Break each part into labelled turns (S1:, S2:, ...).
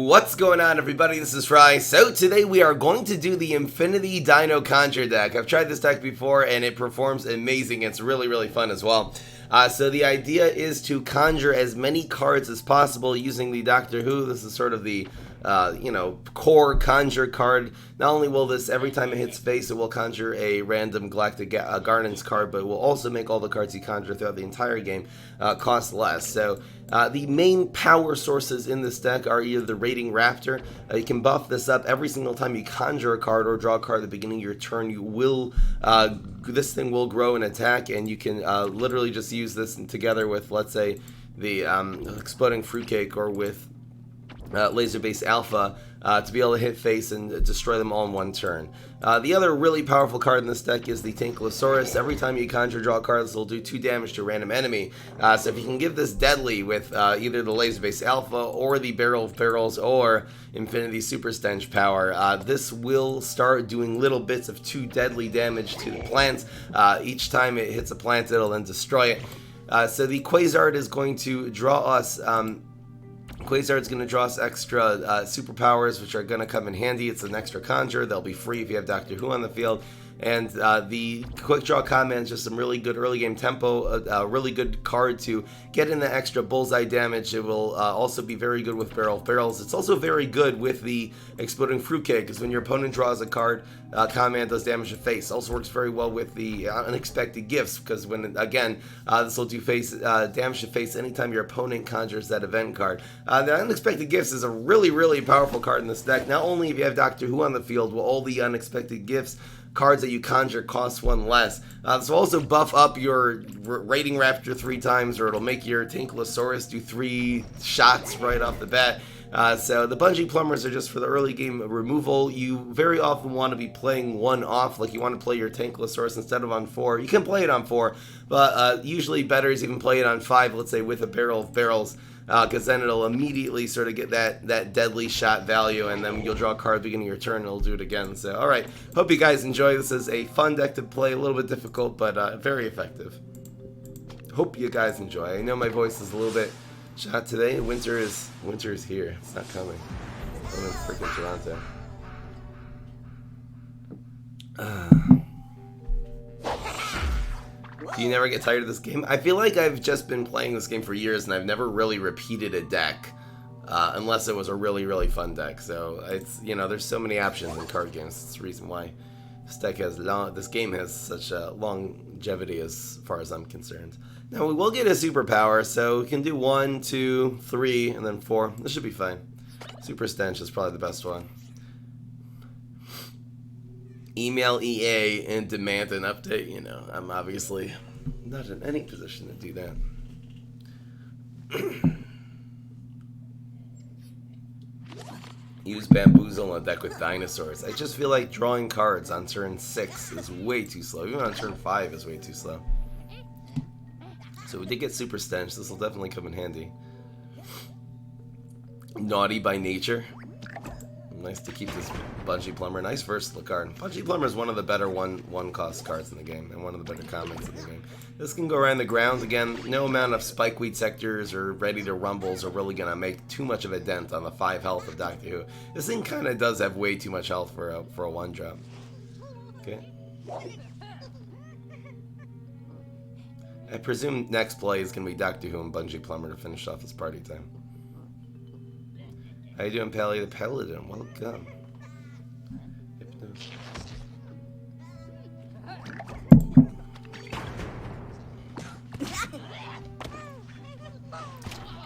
S1: What's going on, everybody? This is Fry. So today we are going to do the Impfinity Dino Conjure deck. I've tried this deck before and it performs amazing. It's really fun as well. So the idea is to conjure as many cards as possible using the Doctor Who. This is sort of the core conjure card. Not only will this, every time it hits face, it will conjure a random Galactic Garnence card, but it will also make all the cards you conjure throughout the entire game cost less. So the main power sources in this deck are either the Raiding Raptor. You can buff this up every single time you conjure a card or draw a card at the beginning of your turn. You will this thing will grow and attack, and you can literally just use this together with, let's say, the Exploding Fruitcake or with Laser-Based Alpha to be able to hit face and destroy them all in one turn. The other really powerful card in this deck is the Tankylosaurus. Every time you conjure draw cards, it'll do 2 damage to a random enemy. So if you can give this deadly with either the Laser-Based Alpha or the Barrel of Barrels or Infinity Super Stench power, this will start doing little bits of 2 deadly damage to the plants. Each time it hits a plant, it'll then destroy it. So the Quasar is going to draw us Quasar's going to draw us extra superpowers, which are going to come in handy. It's an extra conjure. They'll be free if you have Doctor Who on the field. And the Quick Draw Command is just some really good early game tempo, a really good card to get in the extra bullseye damage. It will also be very good with Barrel of Barrels. It's also very good with the Exploding Fruitcake, because when your opponent draws a card, Command does damage to face. Also works very well with the Unexpected Gifts, because when, again, this will do damage to face anytime your opponent conjures that event card. The Unexpected Gifts is a really powerful card in this deck. Not only if you have Doctor Who on the field, will all the Unexpected Gifts cards that you conjure cost 1 less. This will also buff up your Raiding Raptor 3 times, or it'll make your Tankylosaurus do 3 shots right off the bat. So the Bungee Plumbers are just for the early game removal. You very often want to be playing 1 off, like you want to play your Tankylosaurus instead of on 4. You can play it on 4, but usually better is even play it on 5, let's say with a Barrel of Barrels, because then it'll immediately sort of get that deadly shot value, and then you'll draw a card at the beginning of your turn and it'll do it again. So, alright, hope you guys enjoy. This is a fun deck to play, a little bit difficult, but very effective. Hope you guys enjoy. I know my voice is a little bit shot today. Winter is here. It's not coming. I'm in freaking Toronto. Do you never get tired of this game? I feel like I've just been playing this game for years and I've never really repeated a deck unless it was a really fun deck. So it's, there's so many options in card games. It's the reason why this game has such a longevity as far as I'm concerned. Now we will get a superpower, so we can do 1, 2, 3, and then 4. This should be fine. Super Stench is probably the best one. Email EA and demand an update. I'm obviously not in any position to do that. Use Bamboozle on a deck with dinosaurs. I just feel like drawing cards on turn 6 is way too slow. Even on turn 5 is way too slow. So we did get Super Stench. This will definitely come in handy. Naughty by Nature. Nice to keep this Bungee Plumber. Nice versatile card. Bungee Plumber is one of the better one cost cards in the game, and one of the better commons in the game. This can go around the grounds. Again, no amount of Spikeweed Sectors or Ready to Rumbles are really going to make too much of a dent on the 5 health of Doctor Who. This thing kind of does have way too much health for a 1-drop. Okay. I presume next play is going to be Doctor Who and Bungee Plumber to finish off this party time. How you doing, Pally the Paladin? Welcome.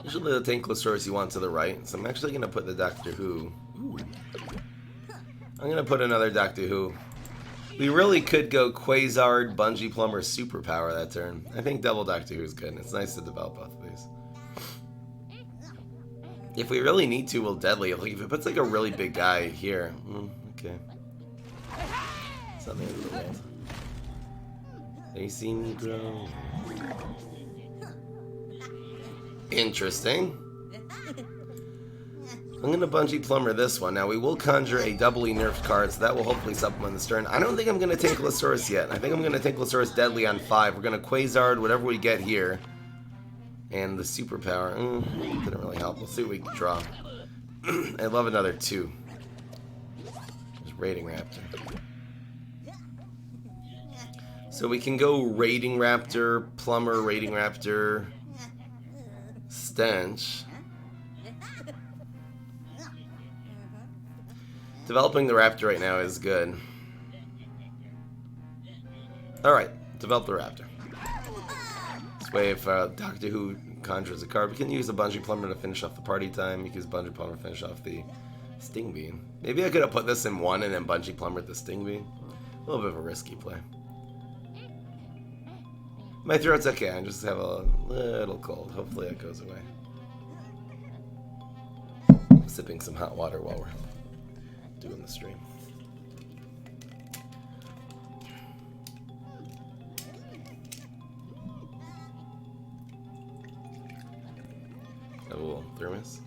S1: Usually the Tankylosaurus you want to the right, so I'm actually going to put the Doctor Who. Ooh. I'm going to put another Doctor Who. We really could go Quasar, Bungee Plumber, Superpower that turn. I think double Doctor Who is good, and it's nice to develop both of these. If we really need to, we'll deadly. Like if it puts like a really big guy here. Okay. It's not the end of the world. They see me grow. Interesting. I'm going to Bungee Plumber this one. Now we will conjure a doubly nerfed card, so that will hopefully supplement this turn. I don't think I'm going to Tankylosaurus yet. I think I'm going to Tankylosaurus deadly on 5. We're going to Quasar whatever we get here. And the superpower, didn't really help. We'll see what we can draw. I love another 2. Just Raiding Raptor. So we can go Raiding Raptor, Plumber, Raiding Raptor, Stench. Developing the Raptor right now is good. Alright, develop the Raptor. This way if Doctor Who conjures a card, we can use a Bungee Plumber to finish off the party time. You can use Bungee Plumber to finish off the Sting Bean. Maybe I could have put this in 1 and then Bungee Plumber the Sting Bean. A little bit of a risky play. My throat's okay, I just have a little cold. Hopefully it goes away. I'm sipping some hot water while we're doing the stream. Oh, thermos.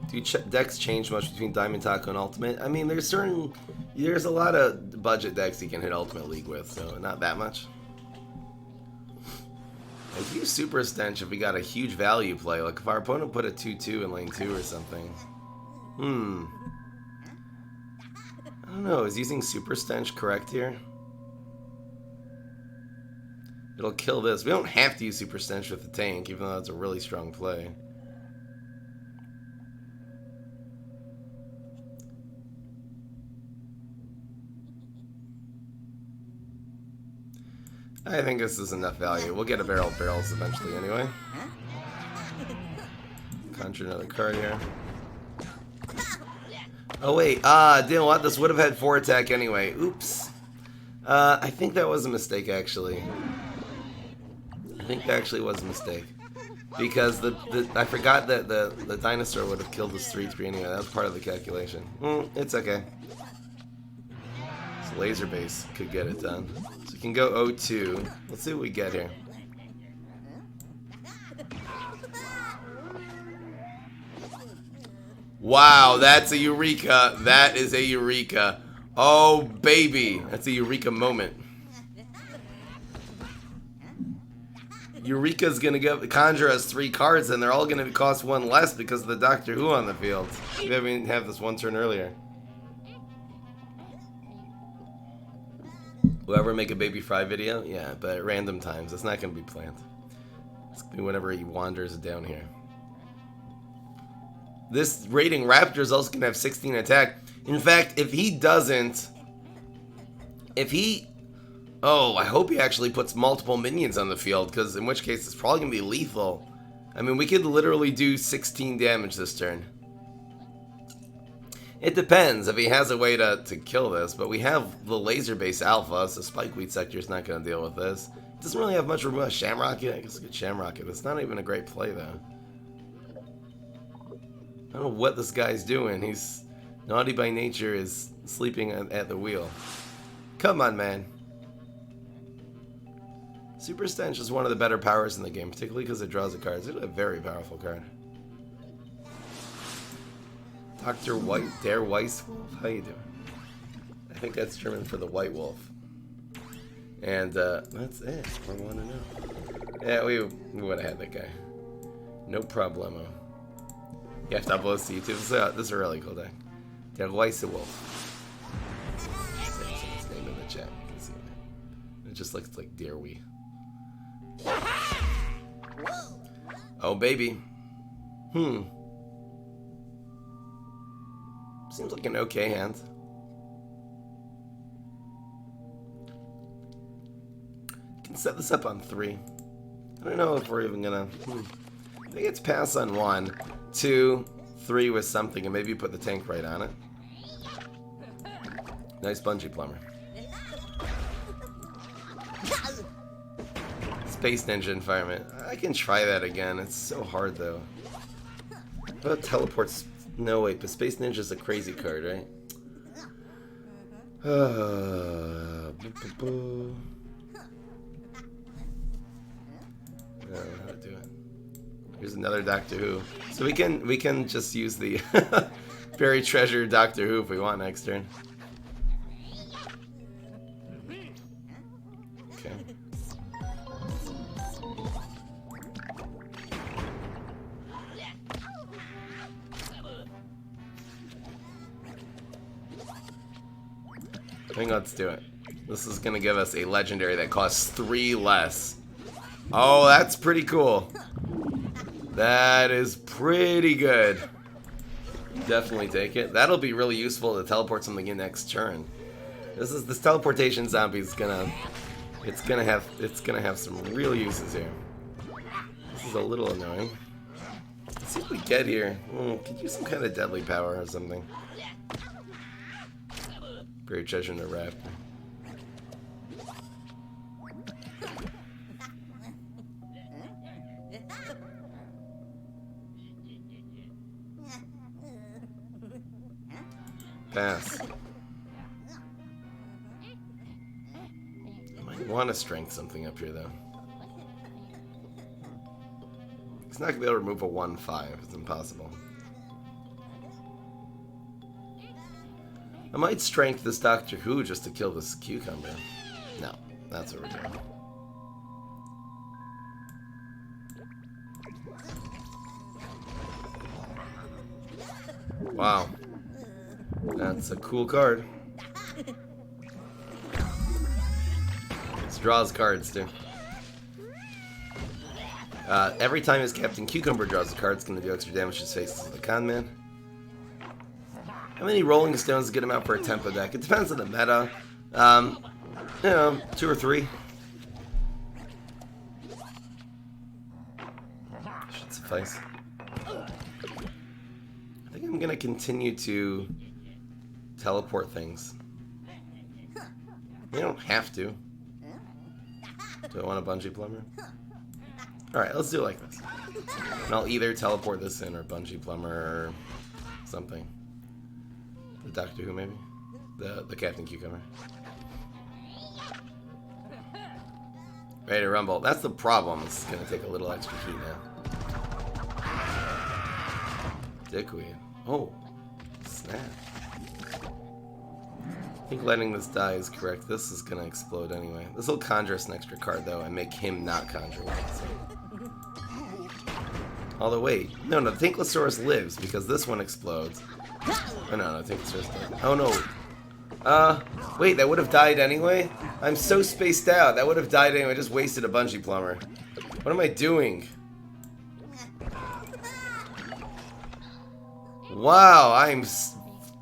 S1: Do decks change much between Diamond Taco and Ultimate? I mean, there's a lot of budget decks you can hit Ultimate League with, so not that much. I'd use Super Stench if we got a huge value play, like if our opponent put a 2-2 in lane 2 or something. I don't know, is using Super Stench correct here? It'll kill this. We don't have to use Super Stench with the tank, even though that's a really strong play. I think this is enough value. We'll get a barrel of barrels eventually anyway. Conjure another card here. Oh wait, didn't want this. Would have had 4 attack anyway. Oops. I think that was a mistake actually. I think that actually was a mistake. Because I forgot that the dinosaur would have killed this 3-3 anyway. That was part of the calculation. It's okay. So laser base could get it done. So we can go 0-2. Let's see what we get here. Wow, that's a Eureka. That is a Eureka. Oh, baby. That's a Eureka moment. Eureka's gonna conjure us 3 cards, and they're all gonna cost 1 less because of the Doctor Who on the field. We haven't had this 1 turn earlier. Whoever make a Baby Fry video? Yeah, but at random times. It's not gonna be planned. It's gonna be whenever he wanders down here. This raiding Raptor is also gonna have 16 attack. In fact, if he doesn't... Oh, I hope he actually puts multiple minions on the field, because in which case it's probably going to be lethal. I mean, we could literally do 16 damage this turn. It depends if he has a way to kill this, but we have the laser-based alpha, so Spikeweed Sector is not going to deal with this. It doesn't really have much room. Shamrocket? I guess we could Shamrocket. It's not even a great play, though. I don't know what this guy's doing. He's naughty by nature, is sleeping at the wheel. Come on, man. Super Stench is one of the better powers in the game, particularly because it draws a card. It's a very powerful card. Dr. White, Der Weisswolf, how you doing? I think that's German for the White Wolf. And that's it. I want to know. Yeah, we would have had that guy. No problemo. You have to upload this to YouTube. This is a really cool deck. Der Weisswolf. His name in the chat. You can see it. It just looks like Dear We. Oh, baby. Seems like an okay hand. Can set this up on 3. I don't know if we're even gonna... I think it's pass on 1, 2, 3 with something, and maybe put the tank right on it. Nice Bungee Plumber. Space Ninja Environment. I can try that again. It's so hard, though. What about teleports? No, wait, but Space Ninja's a crazy card, right? I don't know how to do it. Here's another Doctor Who. So we can just use the Buried treasure Doctor Who if we want next turn. Okay. I think let's do it. This is gonna give us a legendary that costs 3 less. Oh, that's pretty cool. That is pretty good. Definitely take it. That'll be really useful to teleport something in next turn. This teleportation zombie is gonna have some real uses here. This is a little annoying. Let's see what we get here. Could use some kind of deadly power or something. Buried treasure in the raptor. Pass. I might want to strength something up here though. He's not gonna be able to remove a 1/5. It's impossible. I might strength this Doctor Who just to kill this cucumber. No, that's what we're doing. Wow. That's a cool card. This draws cards too. Every time his Captain Cucumber draws a card, it's going to do extra damage to his face to the con man. How many Rolling Stones get him out for a tempo deck? It depends on the meta. You know, 2 or 3. Should suffice. I think I'm going to continue to teleport things. You don't have to. Do I want a bungee plumber? Alright, let's do it like this. And I'll either teleport this in or bungee plumber or something. The Doctor Who maybe? The Captain Cucumber. Ready to rumble. That's the problem. It's going to take a little extra heat now. Dickweed. Oh. Snap. I think letting this die is correct. This is going to explode anyway. This will conjure us an extra card, though, and make him not conjure one. So. Although, wait. No, the Thinkosaurus lives, because this one explodes. Oh, no, Thinkosaurus died. Oh, no. Wait, that would have died anyway? I'm so spaced out. That would have died anyway. I just wasted a bungee plumber. What am I doing? Wow,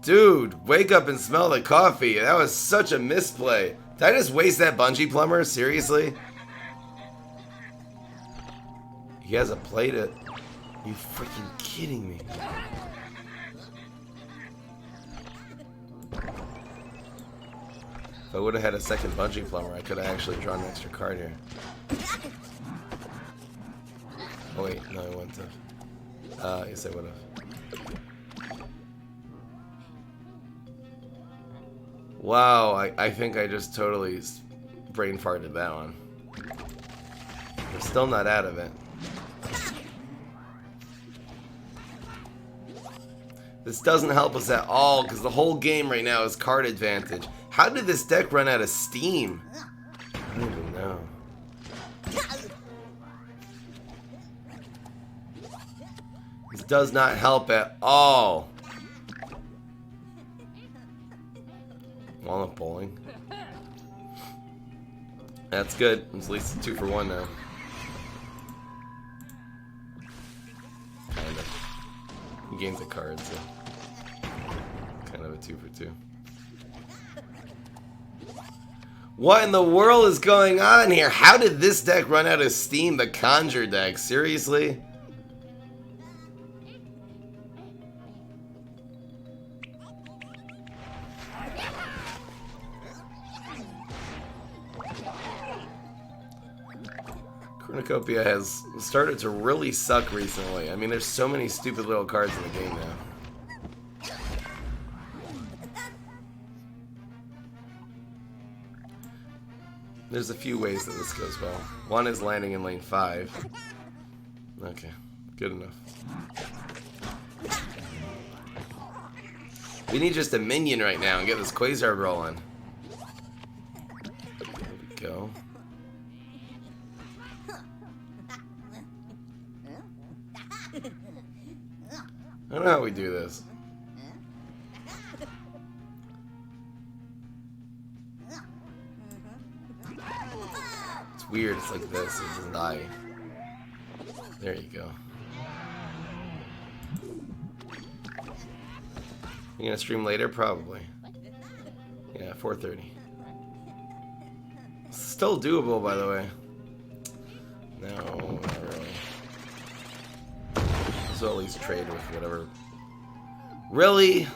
S1: Dude, wake up and smell the coffee. That was such a misplay. Did I just waste that bungee plumber? Seriously? He hasn't played it. Are you freaking kidding me? If I would have had a second bungee plumber, I could have actually drawn an extra card here. Oh wait, no, I went to... yes I would have. Wow, I think I just totally brain farted that one. We're still not out of it. This doesn't help us at all, because the whole game right now is card advantage. How did this deck run out of steam? I don't even know. This does not help at all. Walnut bowling. That's good. It's at least a 2 for 1 now. Kind of. He gains a card, so kind of a 2 for 2. What in the world is going on here? How did this deck run out of steam? The Conjure deck, seriously? Cornucopia has started to really suck recently. I mean, there's so many stupid little cards in the game now. There's a few ways that this goes well. One is landing in lane 5. Okay, good enough. We need just a minion right now and get this Quasar rolling. There we go. I don't know how we do this. It's weird, it's like this, it doesn't die. There you go. You gonna stream later? Probably. Yeah, 4:30. Still doable, by the way. No, not really. So at least trade with whatever. Really?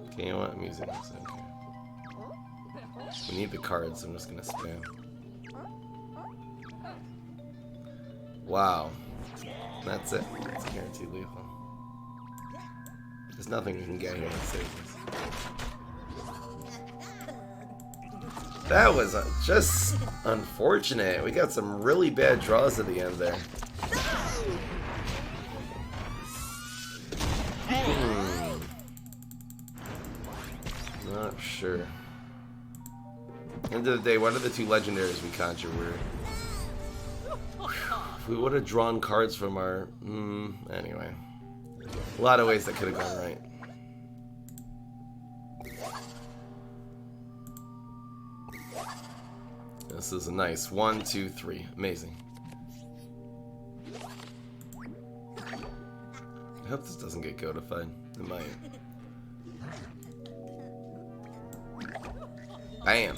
S1: Okay, you know what? I'm using this. Okay. We need the cards, so I'm just gonna spam. Wow. That's it. It's guaranteed lethal. There's nothing we can get here that saves us. That was just unfortunate. We got some really bad draws at the end there. Not sure. End of the day, what are the two legendaries we conjure? If we would have drawn cards from our... anyway. A lot of ways that could have gone right. This is a nice 1, 2, 3. Amazing. I hope this doesn't get codified. It might. Bam.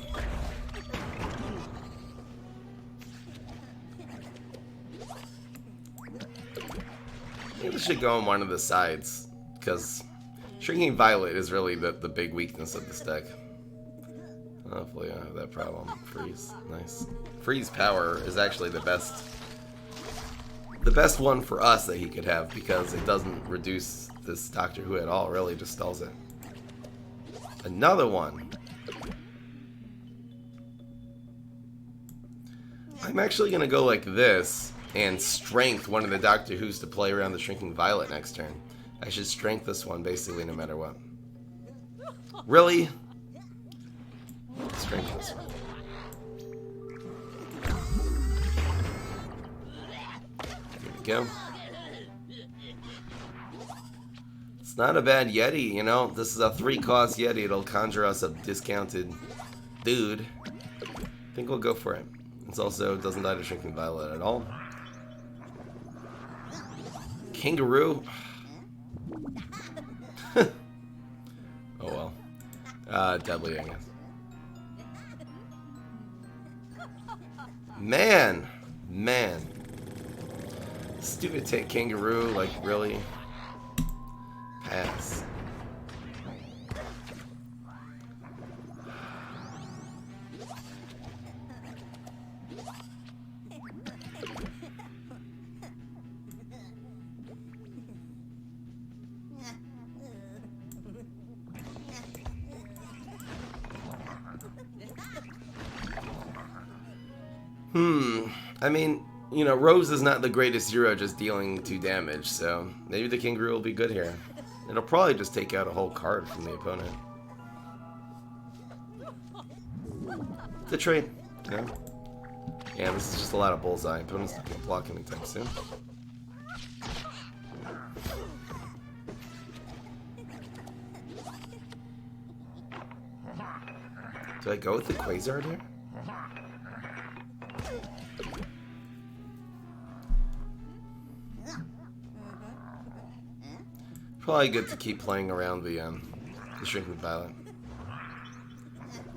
S1: I think this should go on one of the sides, because Shrinking Violet is really the big weakness of this deck. Hopefully I don't have that problem. Freeze. Nice. Freeze power is actually the best one for us that he could have, because it doesn't reduce this Doctor Who at all, really just stalls it. Another one. I'm actually going to go like this and strength one of the Doctor Who's to play around the Shrinking Violet next turn. I should strength this one basically no matter what. Really? Strength this one. Here we go. It's not a bad Yeti, you know. This is a 3-cost Yeti. It'll conjure us a discounted dude. I think we'll go for it. It also doesn't die to Shrinking Violet at all. Kangaroo. Oh well. Deadly, I guess. Man. Stupid take Kangaroo, like really? Pass. I mean, you know, Rose is not the greatest hero just dealing 2 damage, so maybe the Kangaroo will be good here. It'll probably just take out a whole card from the opponent. Good trade, you know? Yeah, this is just a lot of bullseye. Opponent's not going to block anytime soon. Do I go with the Quasar here? Probably good to keep playing around the Shrinking Violet.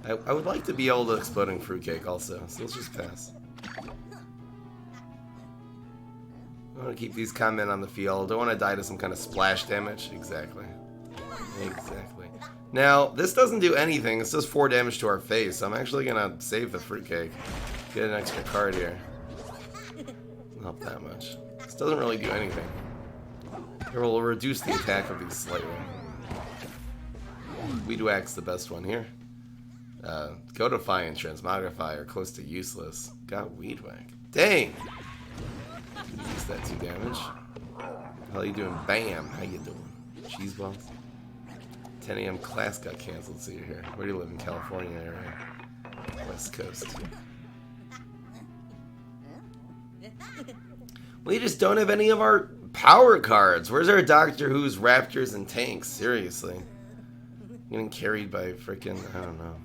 S1: I would like to be able to Exploding Fruitcake also, so let's just pass. I want to keep these comment on the field. Don't want to die to some kind of splash damage. Exactly. Now, this doesn't do anything. It's just 4 damage to our face, so I'm actually going to save the Fruitcake. Get an extra card here. Doesn't help that much. This doesn't really do anything. It will reduce the attack of these slightly. Weed Whack's the best one here. Codify and Transmogrify are close to useless. Got Weed Whack. Dang! Use that 2 damage. How you doing? Bam! How you doing? Cheese balls. 10 a.m. class got canceled, so you're here. Where do you live? In California area? West Coast. We just don't have any of our power cards. Where's our Doctor Who's Raptors and Tanks? Seriously. Getting carried by freaking, I don't know.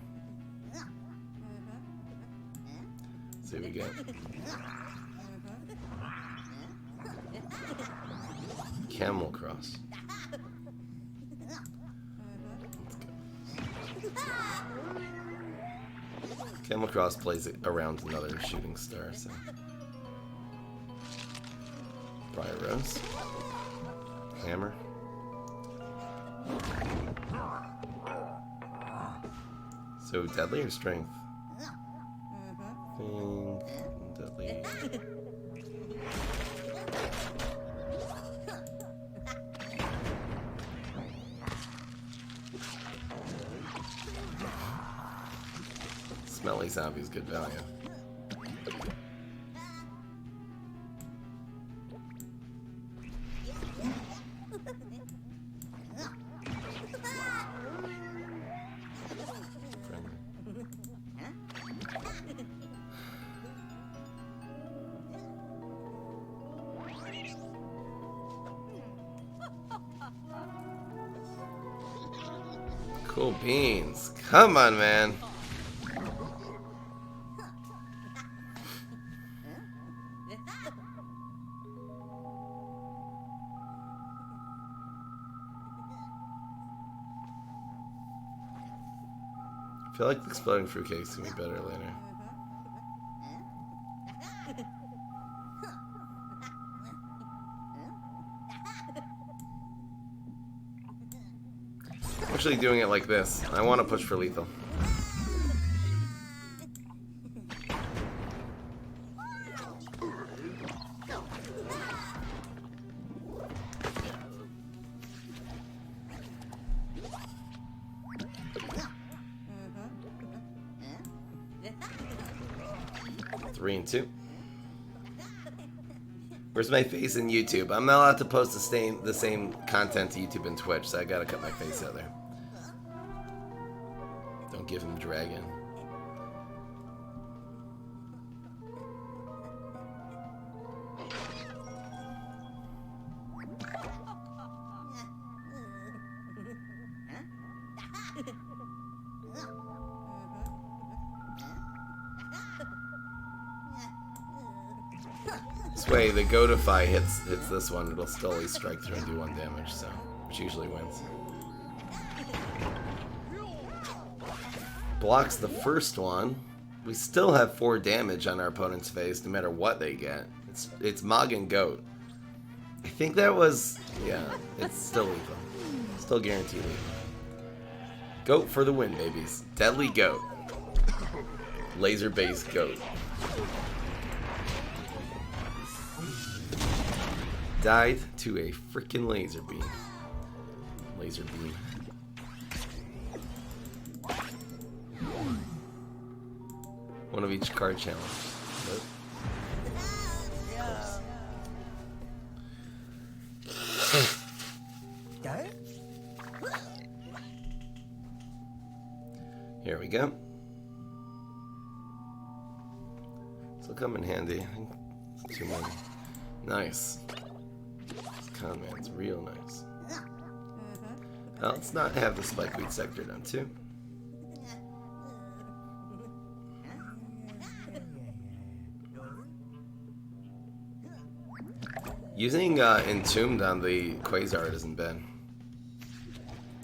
S1: Let's see what we get. Camel Cross. Camel Cross plays around another shooting star, so. Briar Rose. Hammer. So deadly or strength? Think deadly. Smelly zombie's good value. Cool beans. Come on, man. I feel like the exploding fruitcake's gonna be better later. I'm actually doing it like this. I want to push for lethal. Three and two. Where's my face in YouTube? I'm not allowed to post the same content to YouTube and Twitch, so I gotta cut my face out there. Don't give him dragon. This way, the Godify hits this one, it'll still at least strike through and do 1 damage, so which usually wins. Blocks the first one. We still have 4 damage on our opponent's face, no matter what they get. It's Mog and Goat. I think that was, yeah, it's still lethal. Still guaranteed lethal. Goat for the win, babies. Deadly Goat. Laser-based Goat. Died to a freaking laser beam. Laser beam. One of each card challenge. Nope. Here we go. This will come in handy. Too many. Nice. Con man's real nice. Now let's not have the spikeweed sector done too. Using Entombed on the Quasar isn't bad.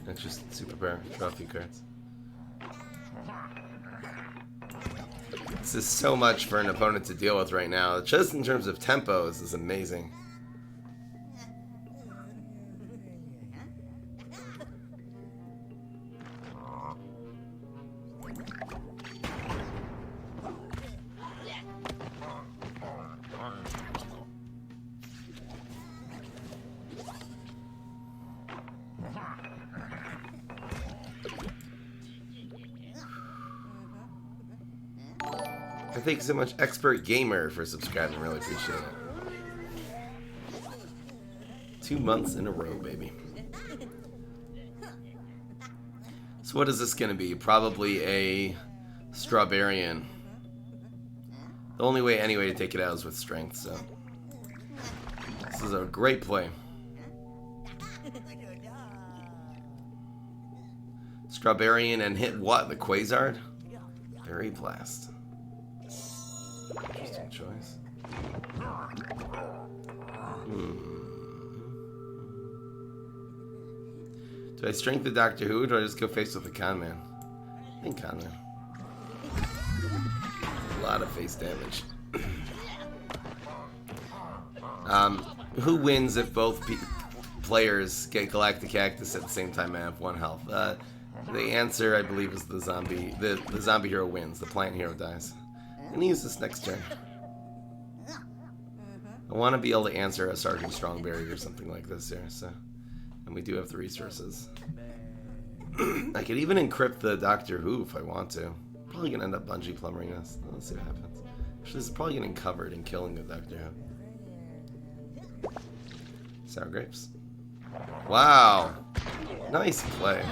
S1: That's just super power. Draw a few cards. This is so much for an opponent to deal with right now. Just in terms of tempo, this is amazing. Thank you so much, Expert Gamer, for subscribing. Really appreciate it. 2 months in a row, baby. So what is this going to be? Probably a Strawberrian. The only way anyway to take it out is with strength, so this is a great play. Strawberrian and hit what? The Quasar? Berry Blast. Interesting choice. Do I strength the Doctor Who, or do I just go face with the Con Man? I think Con Man. A lot of face damage. Who wins if both players get Galactic Cactus at the same time and have 1 health? The answer, I believe, is the zombie. The zombie hero wins. The plant hero dies. I'm gonna use this next turn. I want to be able to answer a Sergeant Strongberry or something like this here. So, and we do have the resources. I could even encrypt the Doctor Who if I want to. Probably gonna end up bungee plumbering this. Let's see what happens. Actually, this is probably getting covered and killing the Doctor Who. Sour grapes. Wow, nice play.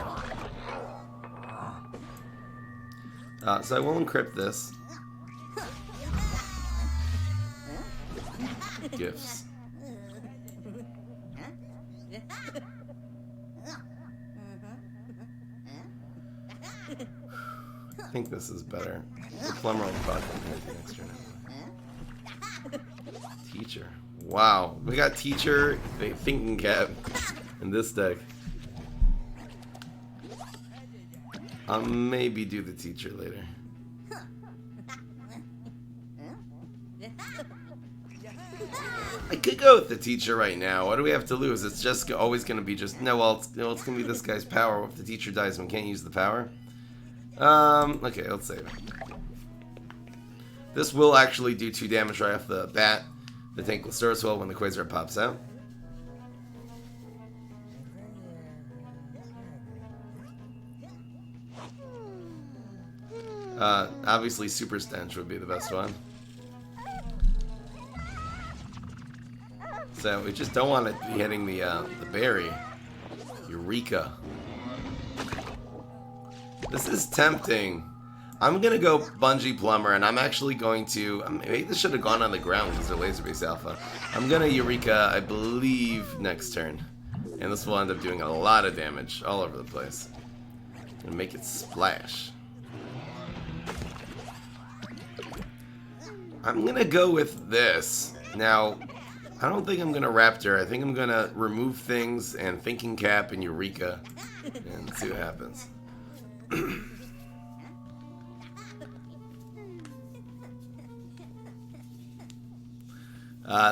S1: So I will encrypt this. Gifts. I think this is better. The plumber will probably the next turn. Teacher. Wow, we got teacher, thinking cap in this deck. I'll maybe do the teacher later. I could go with the teacher right now. What do we have to lose? It's just always going to be just... No, well, it's going to be this guy's power. If the teacher dies and we can't use the power. Okay, let's save it. This will actually do 2 damage right off the bat. The tank will stir as well when the Quasar pops out. Obviously, Super Stench would be the best one. So we just don't want to be hitting the berry. Eureka. This is tempting. I'm gonna go Bungee Plumber, and I'm actually going to. Maybe this should have gone on the ground because they're laser base alpha. I'm gonna Eureka, I believe, next turn, and this will end up doing a lot of damage all over the place. And make it splash. I'm gonna go with this. Now, I don't think I'm gonna Raptor. I think I'm gonna remove things and Thinking Cap and Eureka and see what happens.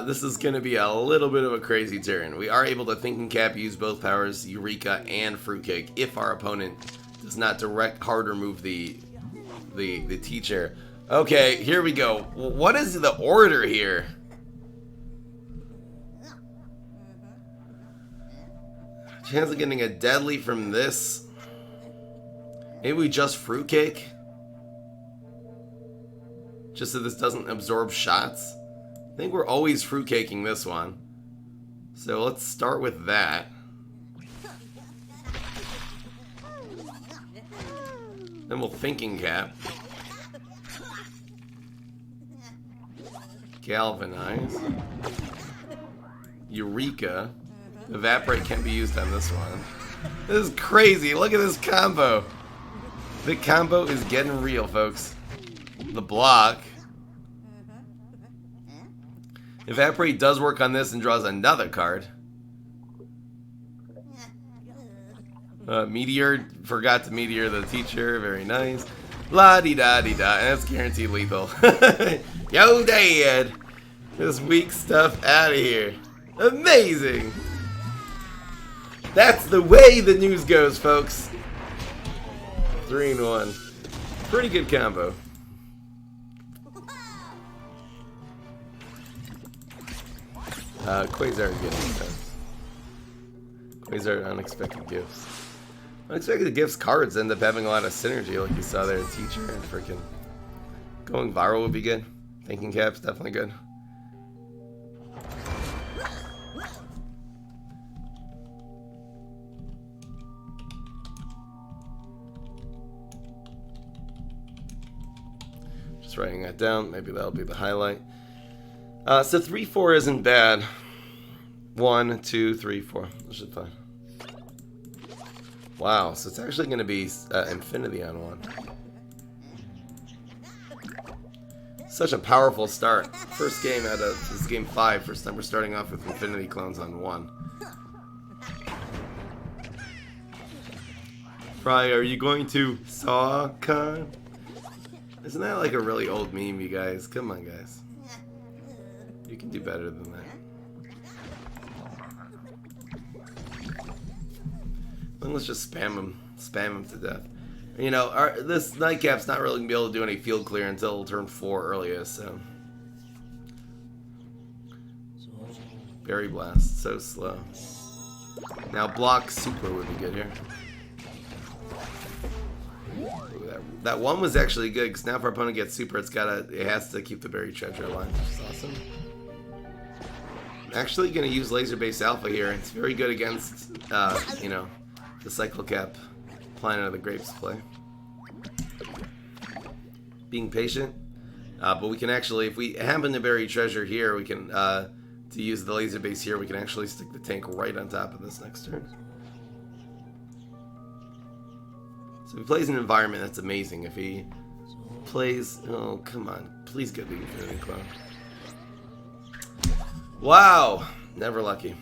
S1: This is gonna be a little bit of a crazy turn. We are able to Thinking Cap, use both powers, Eureka and Fruitcake, if our opponent does not direct hard remove the teacher. Okay, here we go. What is the order here? Chance of getting a deadly from this. Maybe we just Fruitcake? Just so this doesn't absorb shots? I think we're always Fruitcaking this one. So let's start with that. Then we'll Thinking Cap. Galvanize. Eureka. Evaporate can't be used on this one. This is crazy. Look at this combo. The combo is getting real, folks. The block. Evaporate does work on this and draws another card. Meteor. Forgot to Meteor the teacher. Very nice. La-di-da-di-da. And that's guaranteed lethal. Yo, Dad. This weak stuff out of here. Amazing. That's the way the news goes, folks. 3-in-1. Pretty good combo. Quasar again. Quasar unexpected gifts. Unexpected gifts cards end up having a lot of synergy, like you saw there. Teacher and freaking going viral would be good. Thinking Cap's definitely good. Just writing that down. Maybe that'll be the highlight. So 3, 4 isn't bad. 1, 2, 3, 4. This should be fine. Wow, so it's actually going to be Impfinity on 1. Such a powerful start. First game out of this game 5. First time we're starting off with Impfinity clones on 1. Fry, are you going to Saw Con? Isn't that like a really old meme, you guys? Come on, guys. You can do better than that. Then let's just spam him to death. You know, this Nightcap's not really going to be able to do any field clear until turn 4 earliest, so. Berry Blast, so slow. Now block super would be good here. Ooh, that one was actually good, because now if our opponent gets super, it has to keep the buried treasure alive, which is awesome. I'm actually going to use laser base alpha here. It's very good against, you know, the cycle cap Planet of the Grapes play. Being patient, but we can actually, if we happen to bury treasure here, we can, to use the laser base here, we can actually stick the tank right on top of this next turn. So if he plays an environment, that's amazing. If he plays, oh come on, please get the Infinity Clown. Wow, never lucky.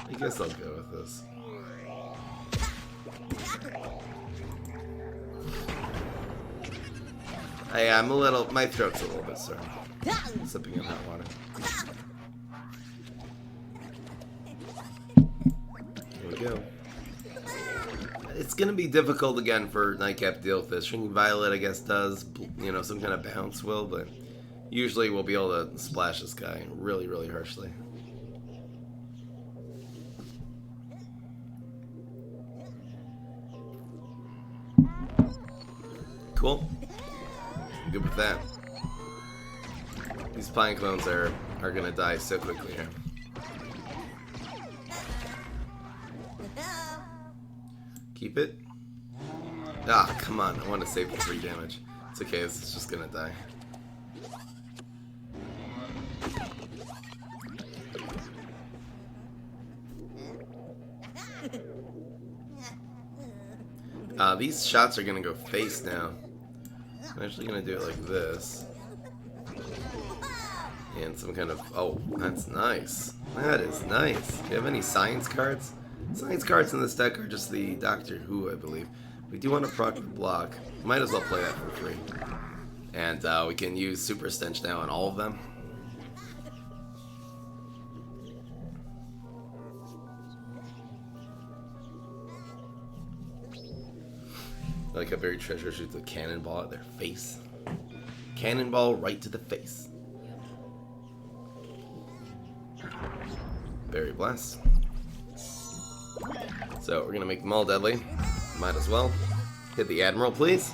S1: I guess I'll go with this. I'm a little, my throat's a little bit sore. Sipping in hot water. Here we go. It's going to be difficult again for Nightcap to deal with this. Shrinking Violet, I guess, does, you know, some kind of bounce will, but usually we'll be able to splash this guy really, really harshly. Cool. Good with that. These Pine Clones are gonna die so quickly here. Keep it. Ah, come on. I want to save the 3 damage. It's okay, this is just gonna die. These shots are gonna go face now. I'm actually gonna do it like this. And some kind of, oh, that's nice. That is nice. Do you have any science cards? Science cards in this deck are just the Doctor Who, I believe. We do want to proc the block. Might as well play that for free. And we can use Super Stench now on all of them. Like a buried treasure shoots a cannonball at their face. Cannonball right to the face. Berry Blast. So we're gonna make them all deadly. Might as well. Hit the Admiral, please.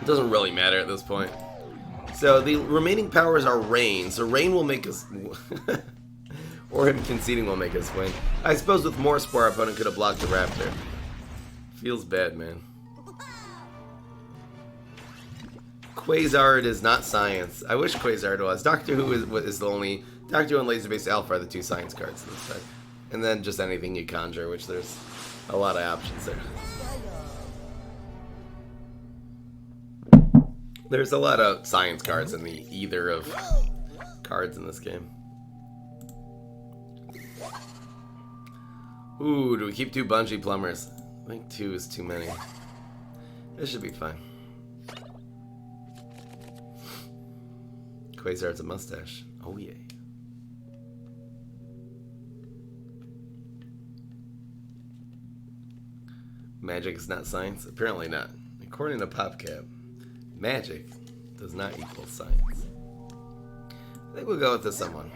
S1: It doesn't really matter at this point. So the remaining powers are Rain. So Rain will make us... or him conceding will make us win. I suppose with more Spore, our opponent could have blocked the Raptor. Feels bad, man. Quasar is not science. I wish Quasar was. Doctor Who is the only... Doctor Who and Laser Base Alpha are the 2 science cards in this deck. And then just anything you conjure, which there's a lot of options there. There's a lot of science cards in the either of cards in this game. Ooh, do we keep 2 Bungee Plumbers? I think 2 is too many. This should be fine. Quasar's a mustache. Oh yeah. Magic is not science? Apparently not. According to PopCap, magic does not equal science. I think we'll go with this someone.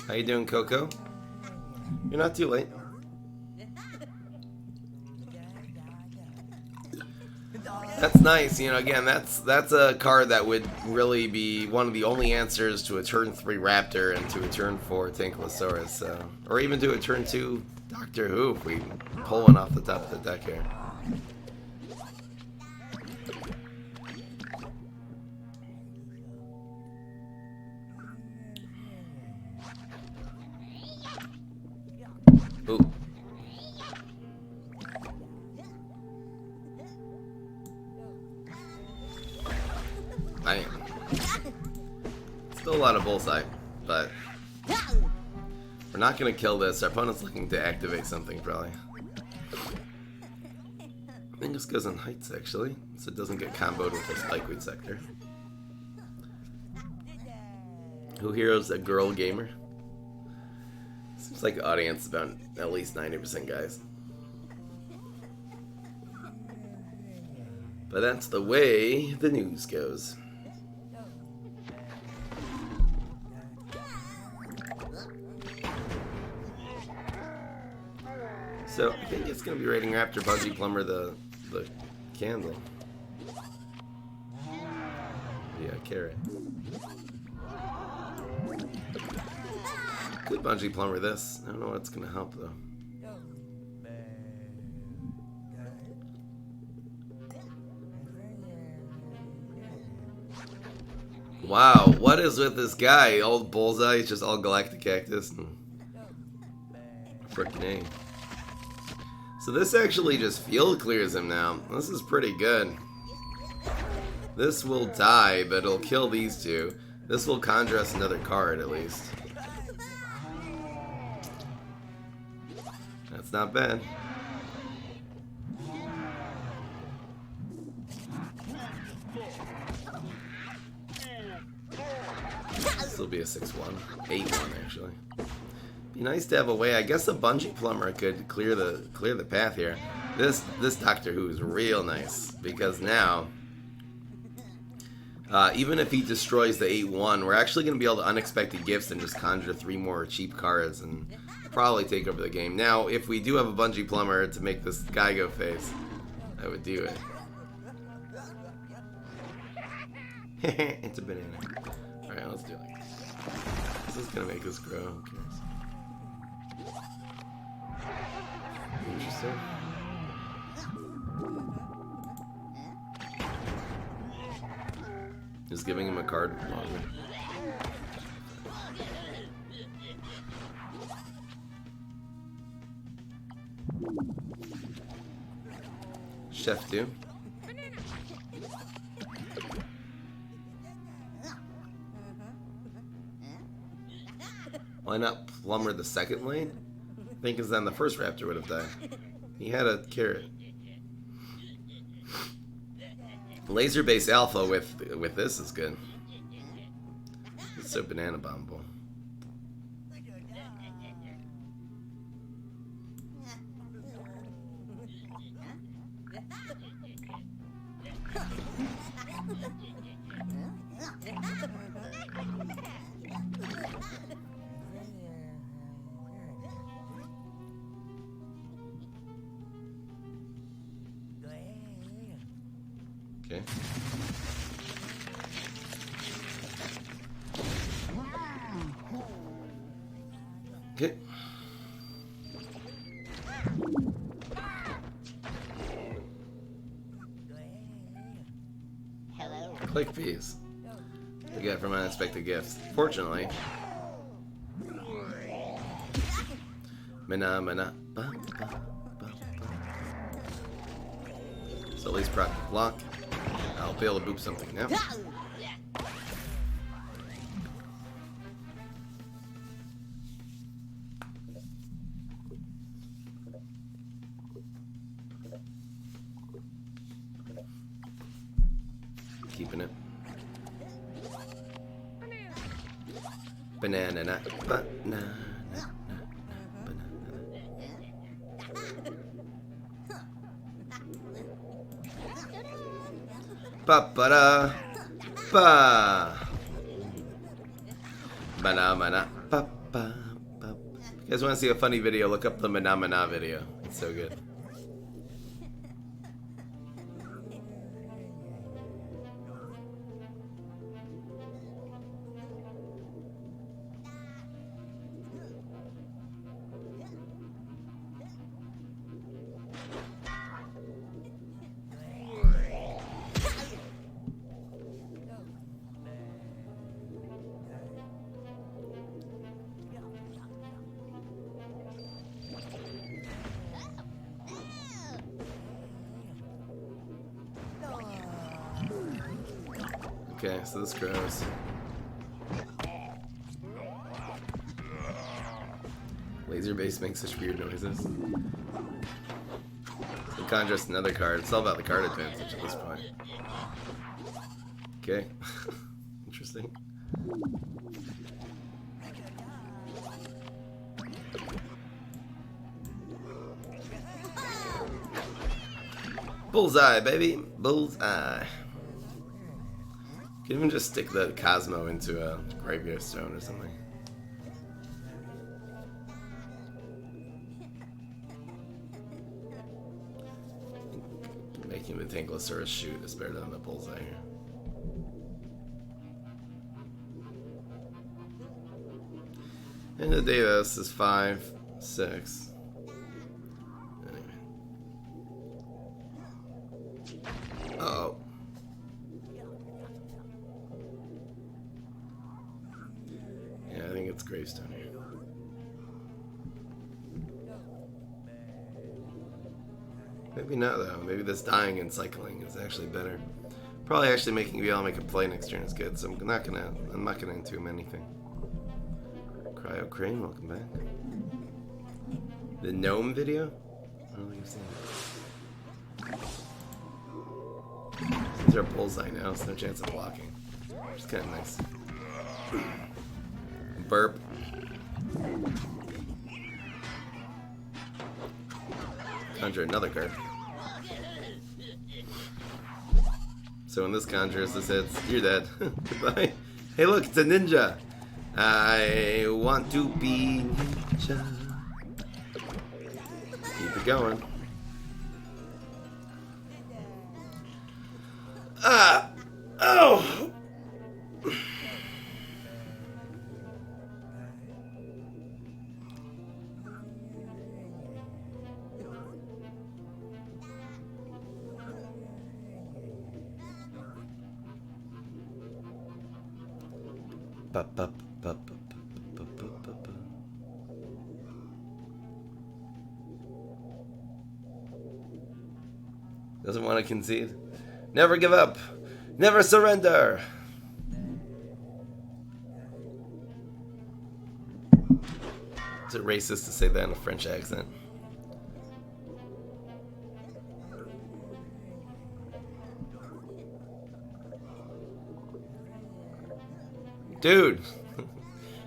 S1: How you doing, Coco? You're not too late. That's nice. You know, again, that's a card that would really be one of the only answers to a turn 3 Raptor and to a turn 4 Tanklasaurus, so, or even to a turn 2 Doctor Who if we pull one off the top of the deck here. Ooh. Bam. Still a lot of bullseye, but we're not going to kill this. Our opponent's looking to activate something, probably. I think this goes on heights, actually, so it doesn't get comboed with the Spikeweed Sector. Who here's a girl gamer? Seems like the audience is about at least 90% guys. But that's the way the news goes. So I think it's going to be rating Raptor Bungee Plumber the candle. Yeah, carrot. Could Bungee Plumber this. I don't know what's going to help though. Wow, what is with this guy? Old Bullseye, it's just all Galactic Cactus. Frickin' A. So this actually just field clears him now. This is pretty good. This will die, but it'll kill these two. This will conjure us another card, at least. That's not bad. This will be a 6-1. 8-1, actually. Be nice to have a way. I guess a Bungee Plumber could clear the path here. This Doctor Who is real nice because now, even if he destroys the 8-1, we're actually going to be able to unexpected gifts and just conjure 3 more cheap cards and probably take over the game. Now, if we do have a Bungee Plumber to make this guy go face, I would do it. It's a banana. All right, let's do it. This is going to make us grow. Who cares? Interesting. Just giving him a card longer. Chef do. Why not Plumber the second lane? I think because then the first Raptor would have died. He had a carrot. Laser base alpha with this is good. It's so banana bombable. Okay. Okay. Click fees. We get from unexpected gifts. Fortunately. Mana, mana, ba, ba, ba, ba. So at least proc block. I'll be able to boop something now. Keeping it. Banana, banana, banana. Ba-ba-da, ba. Mana, ba, ba, ba. If you guys want to see a funny video, look up the Mana video. It's so good. Okay, so this grows. Laser base makes such weird noises. So Conjure another card. It's all about the card advantage at this point. Okay. Interesting. Bullseye, baby! Bullseye. You can even just stick the Cosmo into a graveyard stone or something. Making the Tanklasaurus shoot is better than the Bullseye here. End of the day, though, this is 5, 6. Anyway. Uh-oh. Yeah, I think it's Gravestone here. Maybe not, though. Maybe this dying and cycling is actually better. Probably actually making you be able to make a play next turn is good, so I'm not gonna entomb anything. Cryo Crane, welcome back. The gnome video? I don't think I've seen it. Since they're bullseye now, so no chance of blocking. Which is kind of nice. Burp. Conjure another card. So when this conjures, this hits, you're dead. Goodbye. Hey look, it's a ninja! I want to be ninja. Keep it going. Ah! Oh! Doesn't want to concede. Never give up. Never surrender. Is it racist to say that in a French accent? Dude,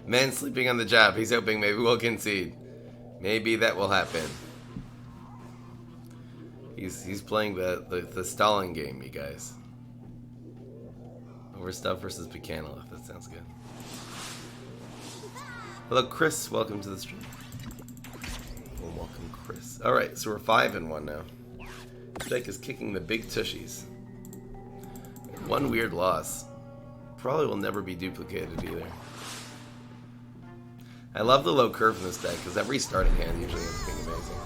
S1: man sleeping on the job. He's hoping maybe we'll concede. Maybe that will happen. He's playing the stalling game, you guys. Overstuff versus Buchanolith. That sounds good. Hello, Chris. Welcome to the stream. Well, welcome, Chris. All right, so we're 5-1 now. This deck is kicking the big tushies. One weird loss. Probably will never be duplicated either. I love the low curve in this deck because every starting hand usually ends up being amazing.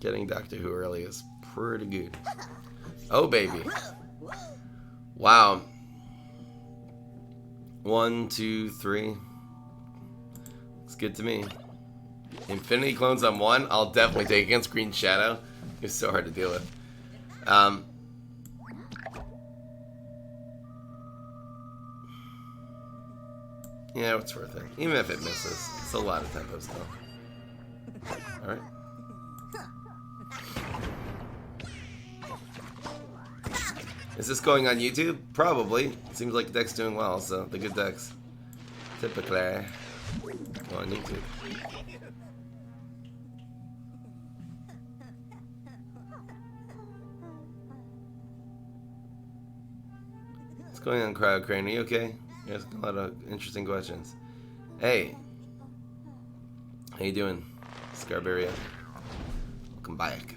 S1: Getting Doctor Who early is pretty good. Oh baby! Wow. 1, 2, 3. Looks good to me. Infinity clones on 1. I'll definitely take against Green Shadow. It's so hard to deal with. Yeah, it's worth it. Even if it misses. It's a lot of tempo still. Alright. Is this going on YouTube? Probably. It seems like the deck's doing well, so the good decks typically go on YouTube. What's going on, Cryo Crane? Are you okay? You asked a lot of interesting questions. Hey. How you doing, Scarberia? Welcome back.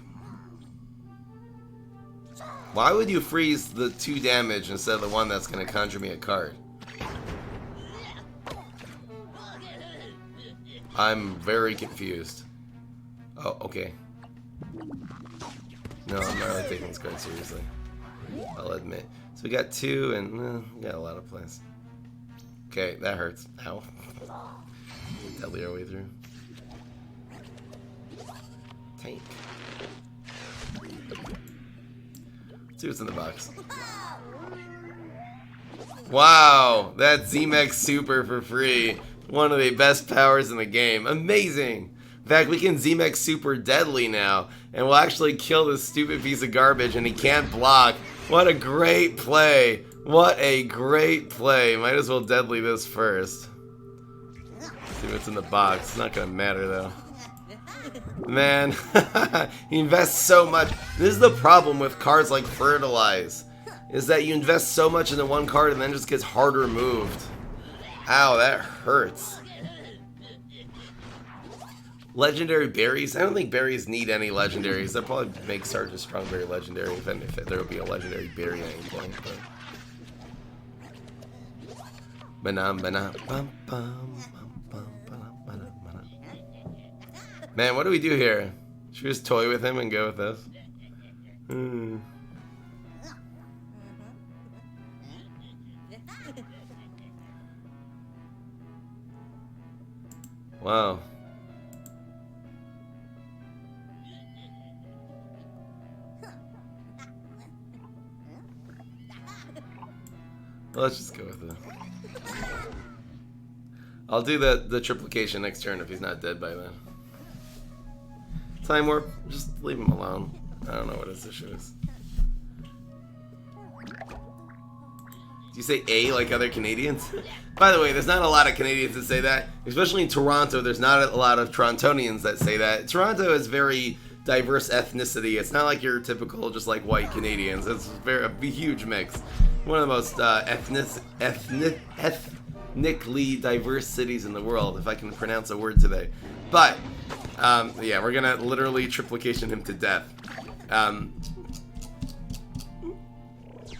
S1: Why would you freeze the 2 damage instead of the one that's going to conjure me a card? I'm very confused. Oh, okay. No, I'm not really taking this quite seriously. I'll admit. So we got 2 and we got a lot of plays. Okay, that hurts. Ow. Deadly our way through. Tank. Let's see what's in the box. Wow, that's ZMech Super for free. One of the best powers in the game. Amazing. In fact, we can ZMech Super Deadly now, and we'll actually kill this stupid piece of garbage, and he can't block. What a great play. What a great play. Might as well Deadly this first. Let's see what's in the box. It's not going to matter, though. Man, he invests so much. This is the problem with cards like Fertilize, is that you invest so much into one card and then it just gets harder moved. Ow, that hurts. Legendary berries? I don't think berries need any legendaries. They'll probably make Sergeant Strongberry legendary if there will be a legendary berry at any point. Man, what do we do here? Should we just toy with him and go with this? Wow. Well, let's just go with it. I'll do the triplication next turn if he's not dead by then. Time Warp, just leave him alone. I don't know what his issue is. Do you say A like other Canadians? By the way, there's not a lot of Canadians that say that. Especially in Toronto, there's not a lot of Torontonians that say that. Toronto is very diverse ethnicity. It's not like your typical just like white Canadians. It's a huge mix. One of the most ethnically diverse cities in the world, if I can pronounce a word today. But, yeah, we're gonna literally triplication him to death.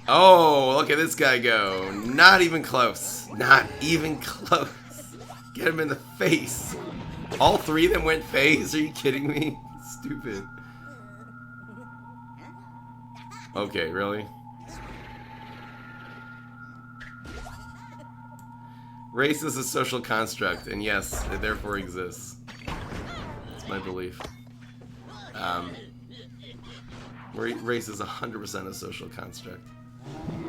S1: Oh, look at this guy go. Not even close. Not even close. Get him in the face. All 3 of them went face? Are you kidding me? Stupid. Okay, really? Race is a social construct, and yes, it therefore exists. That's my belief. Race is 100% a social construct.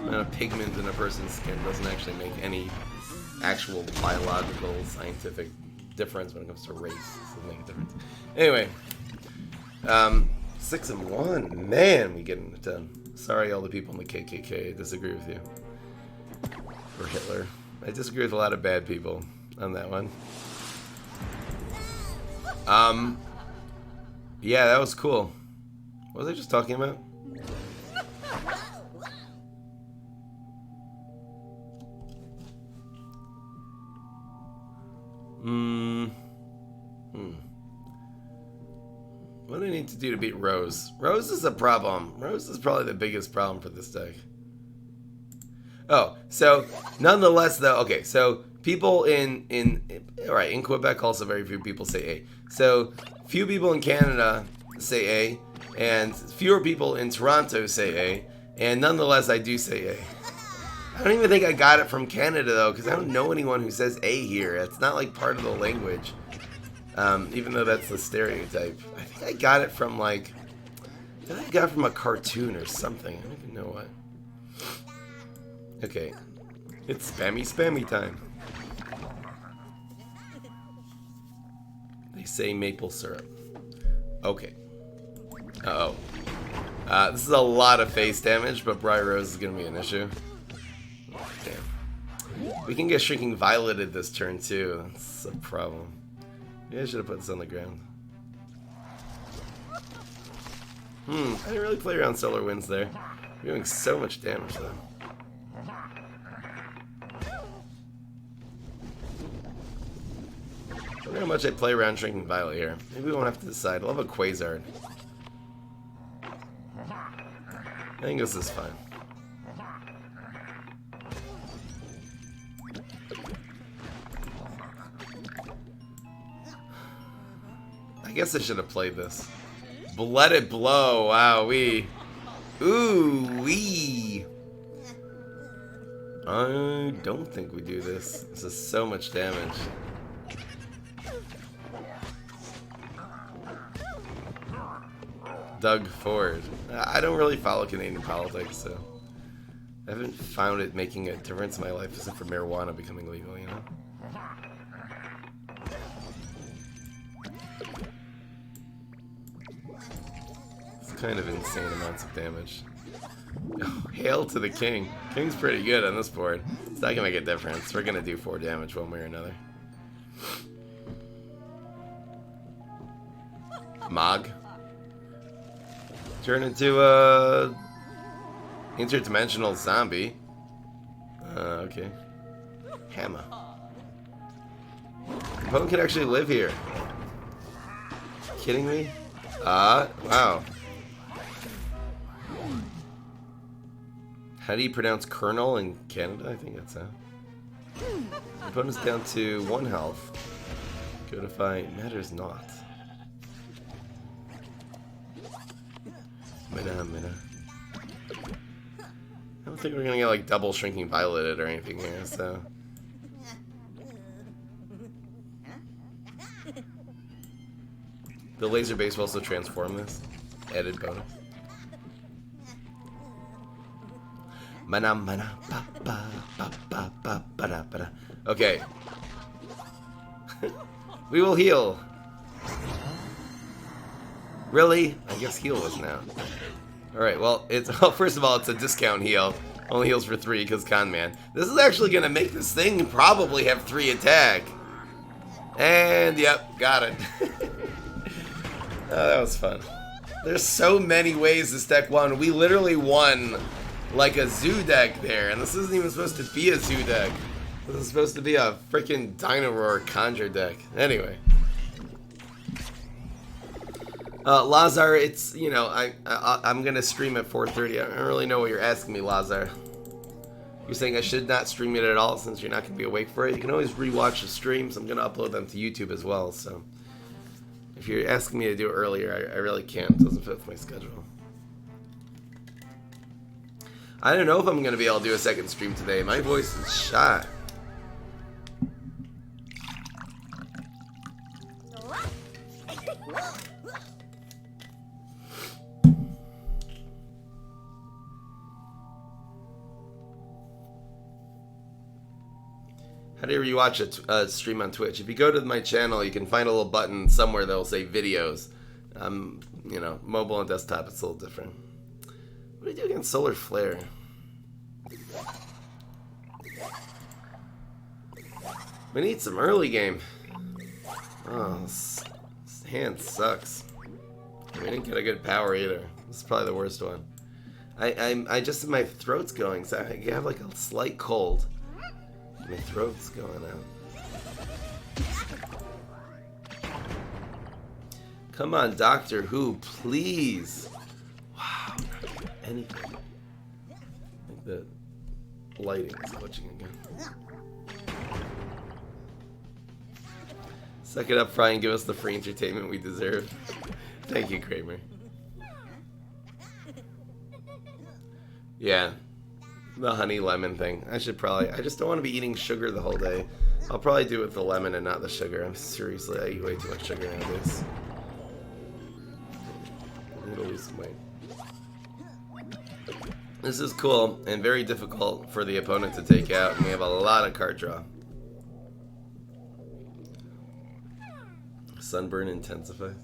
S1: And a pigment in a person's skin doesn't actually make any actual biological, scientific difference when it comes to race. It doesn't make a difference. Anyway, 6 and 1. Man, we get it done. Sorry, all the people in the KKK. I disagree with you. Or Hitler. I disagree with a lot of bad people on that one. Yeah, that was cool. What was I just talking about? What do I need to do to beat Rose? Rose is a problem. Rose is probably the biggest problem for this deck. Oh, so nonetheless though, okay, so people in Quebec also very few people say A. So few people in Canada say A, and fewer people in Toronto say A, and nonetheless I do say A. I don't even think I got it from Canada though, because I don't know anyone who says A here. It's not like part of the language, even though that's the stereotype. I think I got it from like, I think I got it from a cartoon or something. I don't even know what. Okay, it's spammy time. They say maple syrup. Okay. Uh-oh. This is a lot of face damage, but Briar Rose is going to be an issue. Oh, damn. We can get Shrinking Violeted this turn, too. That's a problem. Maybe I should have put this on the ground. I didn't really play around Solar Winds there. We're doing so much damage, though. I wonder how much I play around Shrinking Violet here. Maybe we won't have to decide. I'll have a Quasar. I think this is fine. I guess I should have played this. Let it blow. Wow, wee. Ooh, wee. I don't think we do this. This is so much damage. Doug Ford. I don't really follow Canadian politics, so I haven't found it making a difference in my life except for marijuana becoming legal, you know? It's kind of insane amounts of damage. Oh, hail to the king. King's pretty good on this board. It's not gonna make a difference. We're gonna do 4 damage one way or another. Mog. Turn into a interdimensional zombie. Okay. Hammer. Opponent can actually live here. Kidding me? Wow. How do you pronounce Colonel in Canada? I think that's how. Opponent's down to 1 health. Codify matters not. Mina. I don't think we're gonna get like double shrinking violeted or anything here, so. The laser base will also transform this. Added bonus. Mana, okay. We will heal. Really? I guess heal was now. Alright, well, it's first of all, it's a discount heal. Only heals for 3 because con man. This is actually going to make this thing probably have 3 attack. And, yep, got it. Oh, that was fun. There's so many ways this deck won. We literally won like a zoo deck there. And this isn't even supposed to be a zoo deck. This is supposed to be a freaking Dino Conjure deck. Anyway. Lazar, it's, you know, I'm gonna stream at 4:30. I don't really know what you're asking me, Lazar. You're saying I should not stream it at all since you're not gonna be awake for it. You can always rewatch the streams. I'm gonna upload them to YouTube as well. So if you're asking me to do it earlier, I really can't. It doesn't fit with my schedule. I don't know if I'm gonna be able to do a second stream today. My voice is shot. How do you watch a stream on Twitch? If you go to my channel, you can find a little button somewhere that will say videos. You know, mobile and desktop, it's a little different. What do you do against Solar Flare? We need some early game. Oh, this hand sucks. We didn't get a good power either. This is probably the worst one. I just, my throat's going, so I have like a slight cold. My throat's going out. Come on, Doctor Who, please. Wow, anything. I think the lighting is glitching again. Suck it up, Fry, and give us the free entertainment we deserve. Thank you, Kramer. Yeah. The honey lemon thing. I just don't want to be eating sugar the whole day. I'll probably do it with the lemon and not the sugar. I'm seriously, I eat way too much sugar nowadays. I need to lose some weight. This is cool and very difficult for the opponent to take out, and we have a lot of card draw. Sunburn intensifies.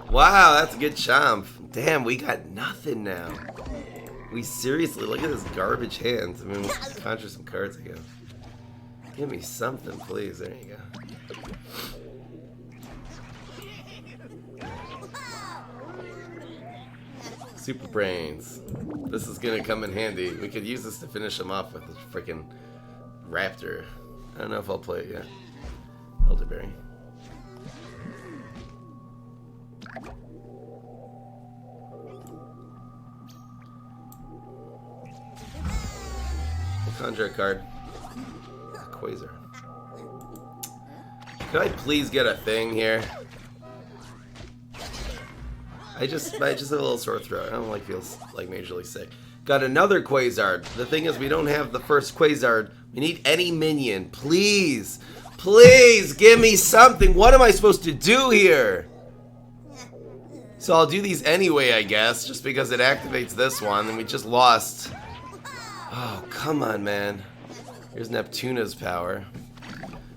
S1: Wow, that's a good chomp. Damn, we got nothing now. We seriously, look at this garbage hand. I mean, we'll conjure some cards again. Give me something, please. There you go. Super Brains. This is gonna come in handy. We could use this to finish him off with this freaking Raptor. I don't know if I'll play it yet. Elderberry. Conjure a card. Quasar. Could I please get a thing here? I just have a little sore throat. I don't feel like majorly sick. Got another Quasar. The thing is, we don't have the first Quasar. We need any minion. Please. Please give me something. What am I supposed to do here? So I'll do these anyway, I guess, just because it activates this one, and we just lost. Oh, come on, man. Here's Neptuna's power.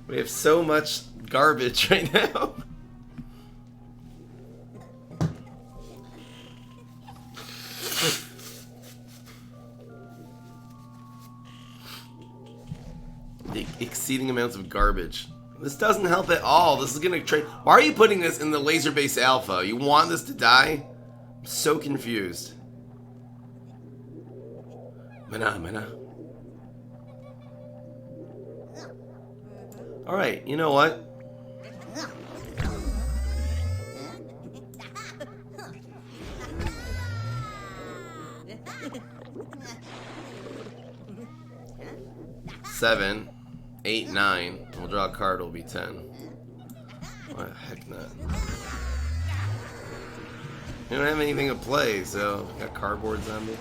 S1: We have so much garbage right now. The exceeding amounts of garbage. This doesn't help at all. This is gonna trade. Why are you putting this in the laser base alpha? You want this to die? I'm so confused. Mana. Alright, you know what? Seven, 8, 9. We'll draw a card, it'll be 10. Why the heck not? We don't have anything to play, so got cardboard zombie.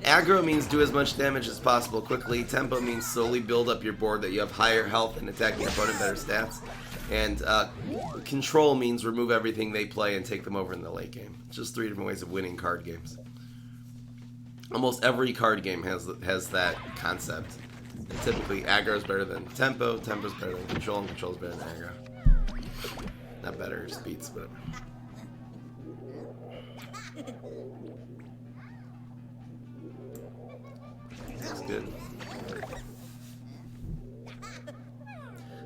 S1: Aggro means do as much damage as possible quickly. Tempo means slowly build up your board that you have higher health and attacking your opponent better stats. And control means remove everything they play and take them over in the late game. It's just 3 different ways of winning card games. Almost every card game has that concept. And typically, aggro is better than tempo, tempo is better than control, and control is better than aggro. Not better, just beats, whatever. That's good.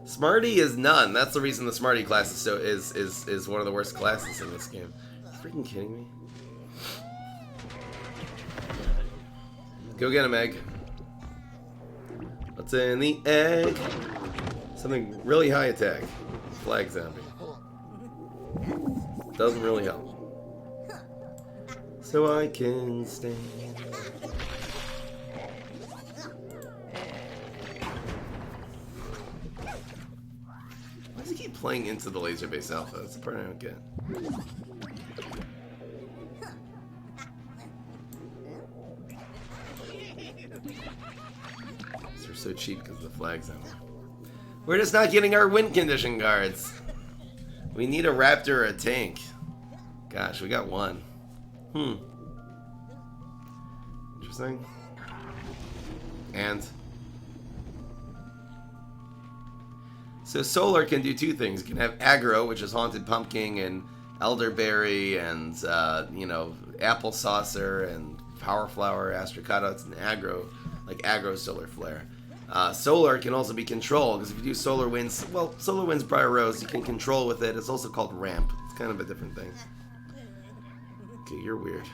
S1: Smarty is none. That's the reason the Smarty class is one of the worst classes in this game. Are you freaking kidding me? Go get him, egg. What's in the egg? Something really high attack. Flag zombie. Doesn't really help. So I can stand. Why does he keep playing into the laser base alpha? That's the part I don't get. They're so cheap because of the flags on them. We're just not getting our win condition cards. We need a raptor or a tank. Gosh, we got one. Interesting. And so solar can do 2 things. It can have aggro, which is haunted pumpkin and elderberry and you know, apple saucer and power flower, astrocata. It's an aggro, like aggro solar flare. Solar can also be control, because if you do solar winds, well, solar winds Briar Rose, you can control with it. It's also called ramp. It's kind of a different thing. Okay, you're weird.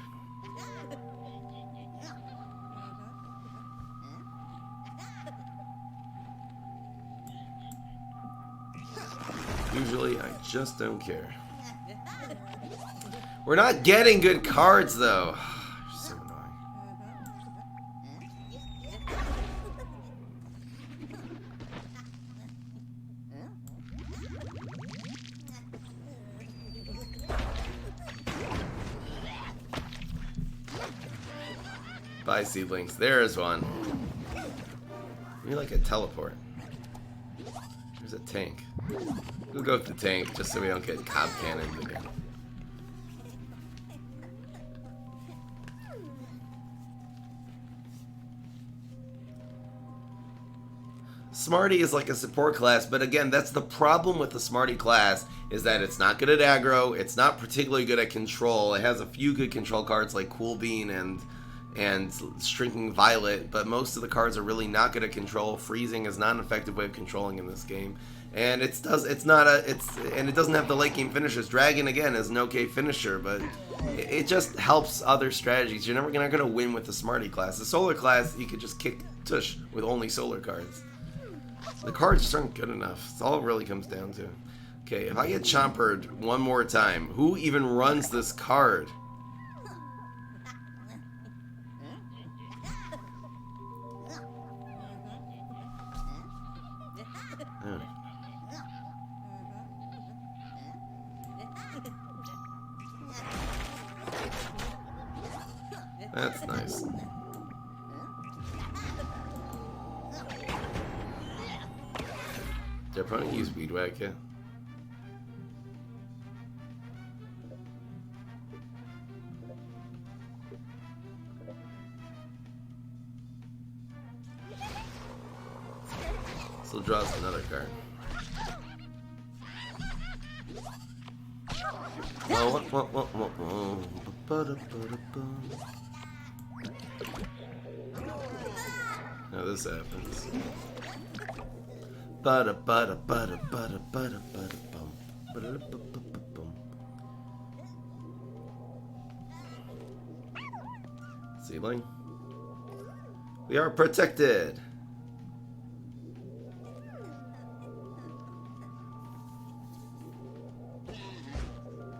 S1: Usually, I just don't care. We're not getting good cards, though. So annoying. Bye, seedlings. There is one. Maybe like a teleport. There's a tank. We'll go with the tank just so we don't get cob cannoned again. Smarty is like a support class, but again, that's the problem with the Smarty class, is that it's not good at aggro, it's not particularly good at control. It has a few good control cards like Cool Bean and Shrinking Violet, but most of the cards are really not good at control. Freezing is not an effective way of controlling in this game, and it doesn't have the late game finishers. Dragon again is an okay finisher, but it just helps other strategies. You're not gonna win with the Smarty class. The Solar class, you could just kick tush with only Solar cards. The cards just aren't good enough. That's all it really comes down to. Okay, if I get chompered one more time, who even runs this card? That's nice. Did I probably use Weed Whack yet? So draws another card. Now this happens. Ceiling. We are protected.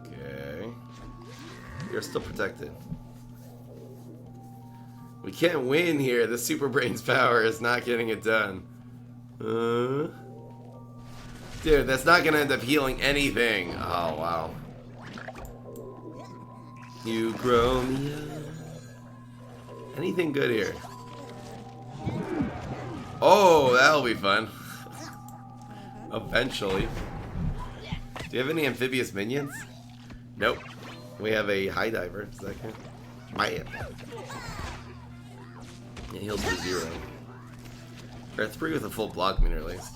S1: Okay. You're still protected. We can't win here. The Super Brain's power is not getting it done. Dude, that's not gonna end up healing anything. Oh, wow. You grow me up. Anything good here? Oh, that'll be fun. Eventually. Do you have any amphibious minions? Nope. We have a high diver. Does that count? Man. It heals for 0. Or 3 with a full block meter at least.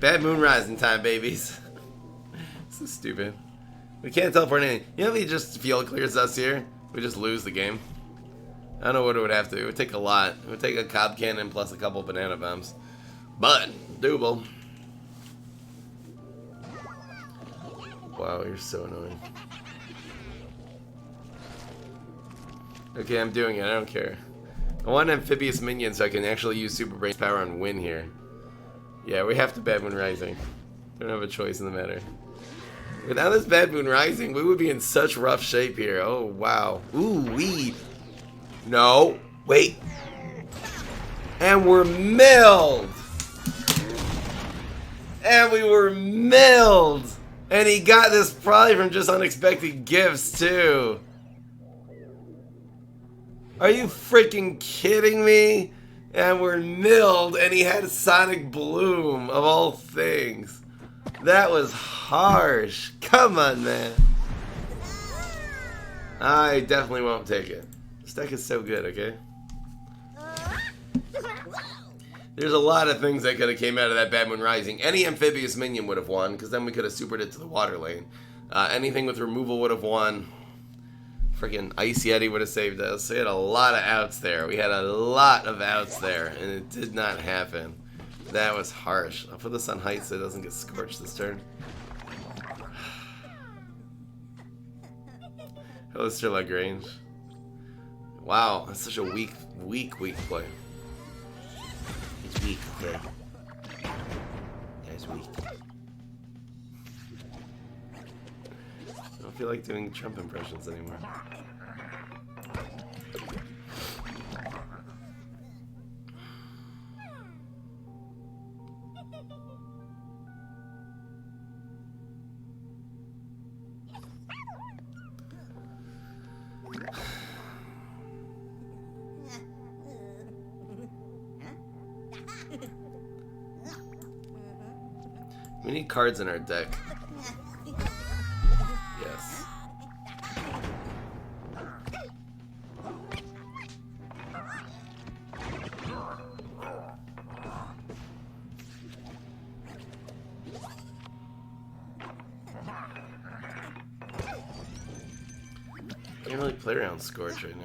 S1: Bad moon rising time, babies. This is stupid. We can't teleport anything. You know if he just field clears us here, we just lose the game. I don't know what it would have to. It would take a lot. It would take a cob cannon plus a couple banana bombs. But, doable. Wow, you're so annoying. Okay, I'm doing it. I don't care. I want an amphibious minion so I can actually use Super Brain's power and win here. Yeah, we have to Bad Moon Rising. Don't have a choice in the matter. Without this Bad Moon Rising, we would be in such rough shape here. Oh, wow. Ooh, wee. No. Wait. And we're milled. And we were milled. And he got this probably from just unexpected gifts, too. Are you freaking kidding me? And we're milled, and he had Sonic Bloom, of all things. That was harsh. Come on, man. I definitely won't take it. This deck is so good, okay? There's a lot of things that could have came out of that Bad Moon Rising. Any amphibious minion would have won, because then we could have supered it to the water lane. Anything with removal would have won. Freaking Ice Yeti would have saved us. We had a lot of outs there. We had a lot of outs there, and it did not happen. That was harsh. I'll put this on height so it doesn't get scorched this turn. Hello, Sir Lagrange. Wow, that's such a weak play. It's weak, okay? Yeah, it's weak. I don't feel like doing Trump impressions anymore. We need cards in our deck. Yes. Can't really play around Scorch right now.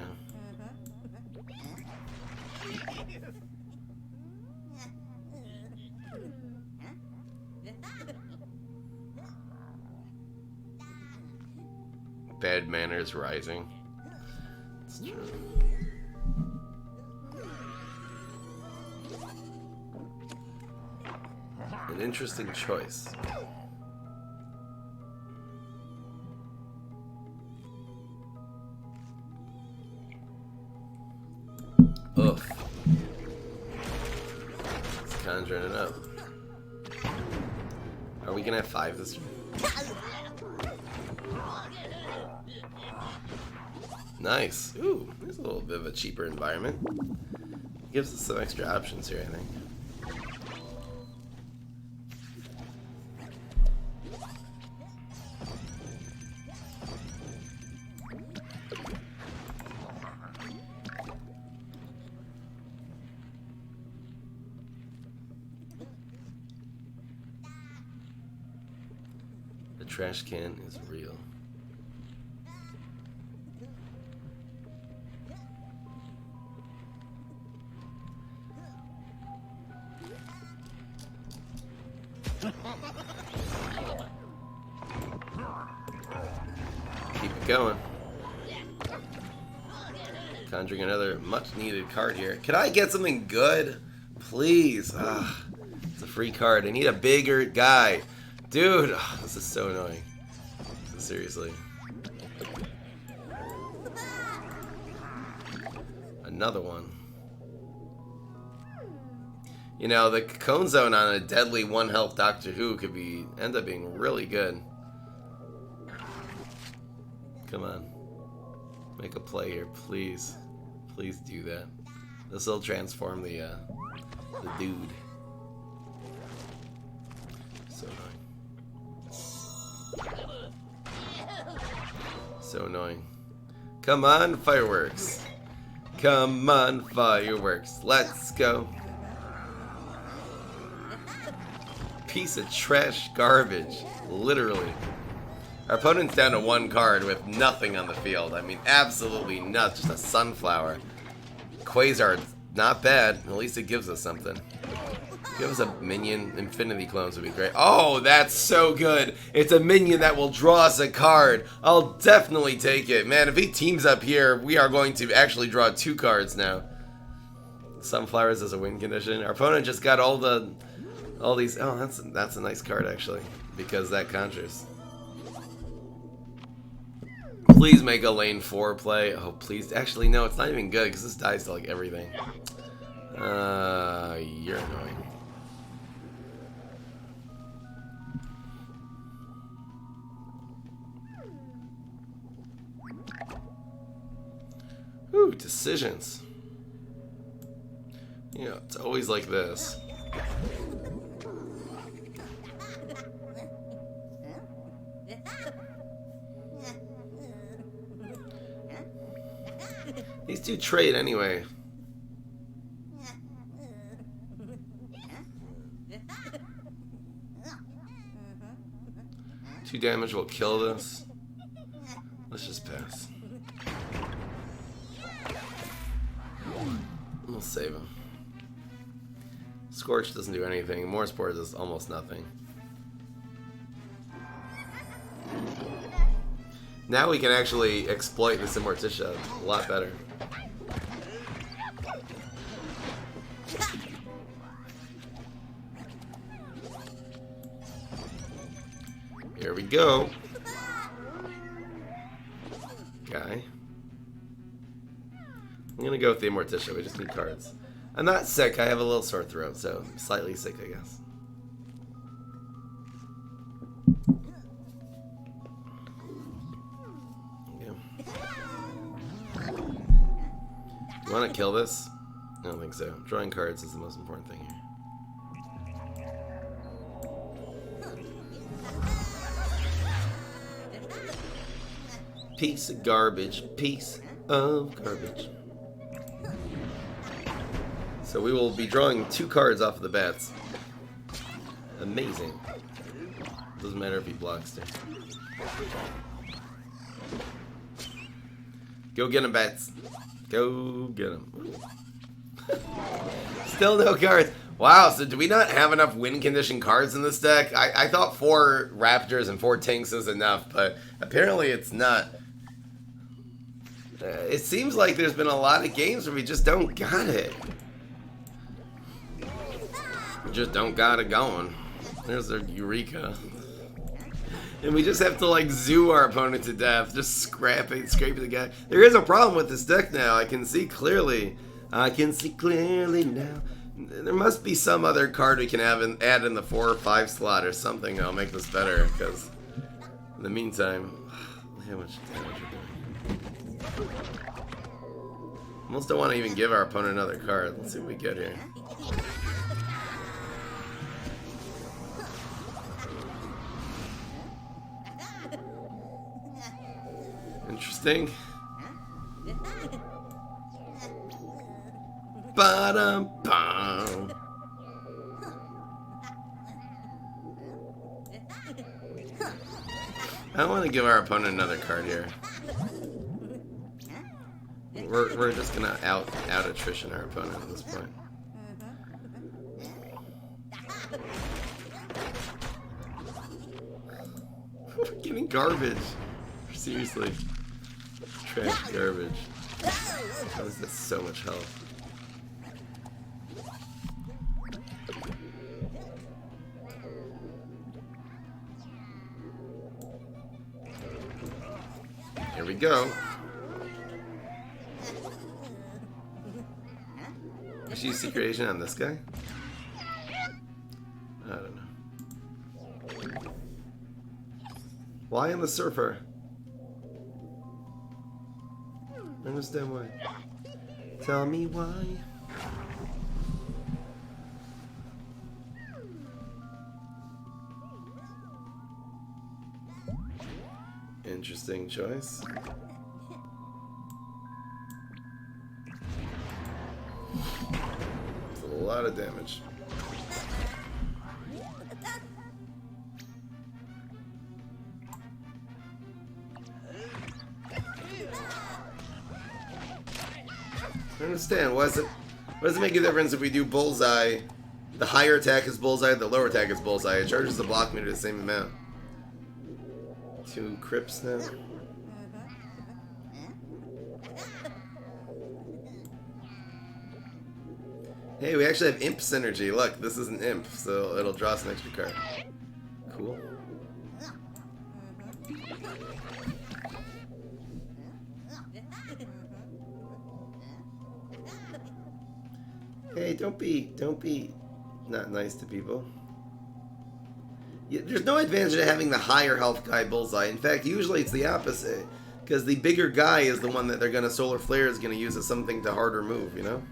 S1: Bad manners rising. It's true. An interesting choice. Ugh. It's conjuring it up. Are we gonna have 5 this turn? Nice. Ooh, there's a little bit of a cheaper environment. Gives us some extra options here, I think. The trash can is real. Keep it going. Conjuring another much needed card here. Can I get something good? Please. It's a free card. I need a bigger guy. Dude, this is so annoying. Seriously. Another one. You know, the cone zone on a deadly 1 health Doctor Who could end up being really good. Come on. Make a play here, please. Please do that. This will transform the dude. So annoying. So annoying. Come on, fireworks. Come on, fireworks. Let's go. Piece of trash garbage. Literally. Our opponent's down to 1 card with nothing on the field. I mean, absolutely nuts. Just a sunflower. Quasar, not bad. At least it gives us something. Give us a minion. Infinity clones would be great. Oh, that's so good. It's a minion that will draw us a card. I'll definitely take it. Man, if he teams up here, we are going to actually draw 2 cards now. Sunflowers as a win condition. Our opponent just got all these. Oh, that's a nice card, actually. Because that conjures. Please make a lane 4 play. Oh, please. Actually, no, it's not even good because this dies to like everything. You're annoying. Ooh, decisions. You know, it's always like this. These two trade anyway. 2 damage will kill this. Let's just pass. We'll save him. Scorch doesn't do anything. More Spores does almost nothing. Now we can actually exploit this Immorticia a lot better. Here we go. Guy. I'm gonna go with the Immorticia. We just need cards. I'm not sick. I have a little sore throat, so I'm slightly sick, I guess. You want to kill this? I don't think so. Drawing cards is the most important thing here. Piece of garbage. Piece of garbage. So we will be drawing 2 cards off of the bats. Amazing. Doesn't matter if he blocks there. Go get him, bats. Go get him. Still no cards. Wow, so do we not have enough win condition cards in this deck? I thought 4 Raptors and 4 Tanks is enough, but apparently it's not. It seems like there's been a lot of games where we just don't got it. We just don't got it going. There's our Eureka. And we just have to like zoo our opponent to death, just scraping the guy. There is a problem with this deck now. I can see clearly. I can see clearly now. There must be some other card we can have add in the 4 or 5 slot or something that'll make this better. Because in the meantime, look how much damage we're doing. Almost don't want to even give our opponent another card. Let's see what we get here. Interesting. Ba-dum-bum. I don't want to give our opponent another card here. We're just gonna out attrition our opponent at this point. We're getting garbage. Seriously. Trash garbage. How is this so much health? Here we go. I should use Secret Agent on this guy? I don't know. Why on the Surfer? I understand why. Tell me why. Interesting choice. It's a lot of damage. I understand. What does it make a difference if we do bullseye? The higher attack is bullseye, the lower attack is bullseye. It charges the block meter the same amount. 2 crypts now. Hey, we actually have imp synergy. Look, this is an imp, so it'll draw us an extra card. Cool. Hey, don't be not nice to people. There's no advantage to having the higher health guy bullseye. In fact, usually it's the opposite, because the bigger guy is the one that they're gonna solar flare is gonna use as something to harder move, you know?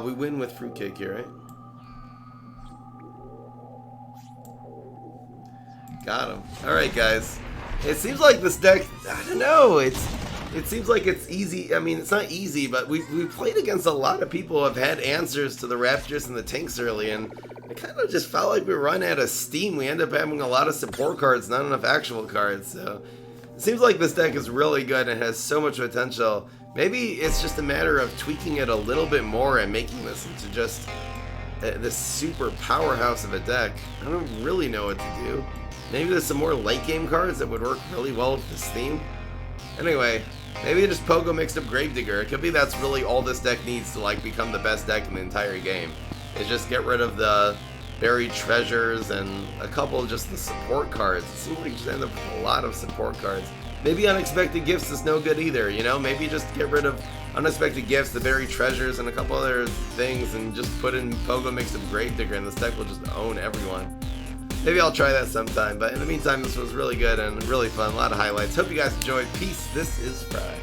S1: We win with fruitcake here, right? Got him. All right, guys. It seems like this deck, I don't know, it seems like it's easy. I mean, it's not easy, but we played against a lot of people who have had answers to the Raptors and the Tanks early, and it kind of just felt like we run out of steam. We end up having a lot of support cards, not enough actual cards, so it seems like this deck is really good and has so much potential. Maybe it's just a matter of tweaking it a little bit more and making this into just this super powerhouse of a deck. I don't really know what to do. Maybe there's some more late game cards that would work really well with this theme. Anyway, maybe just Pogo mixed up Gravedigger. It could be that's really all this deck needs to like become the best deck in the entire game. Is just get rid of the buried treasures and a couple of just the support cards. It seems like you just end up with a lot of support cards. Maybe Unexpected Gifts is no good either, you know? Maybe just get rid of Unexpected Gifts, the buried treasures, and a couple other things, and just put in Pogo mixed up Gravedigger, and this deck will just own everyone. Maybe I'll try that sometime, but in the meantime, this was really good and really fun. A lot of highlights. Hope you guys enjoyed. Peace. This is Fry.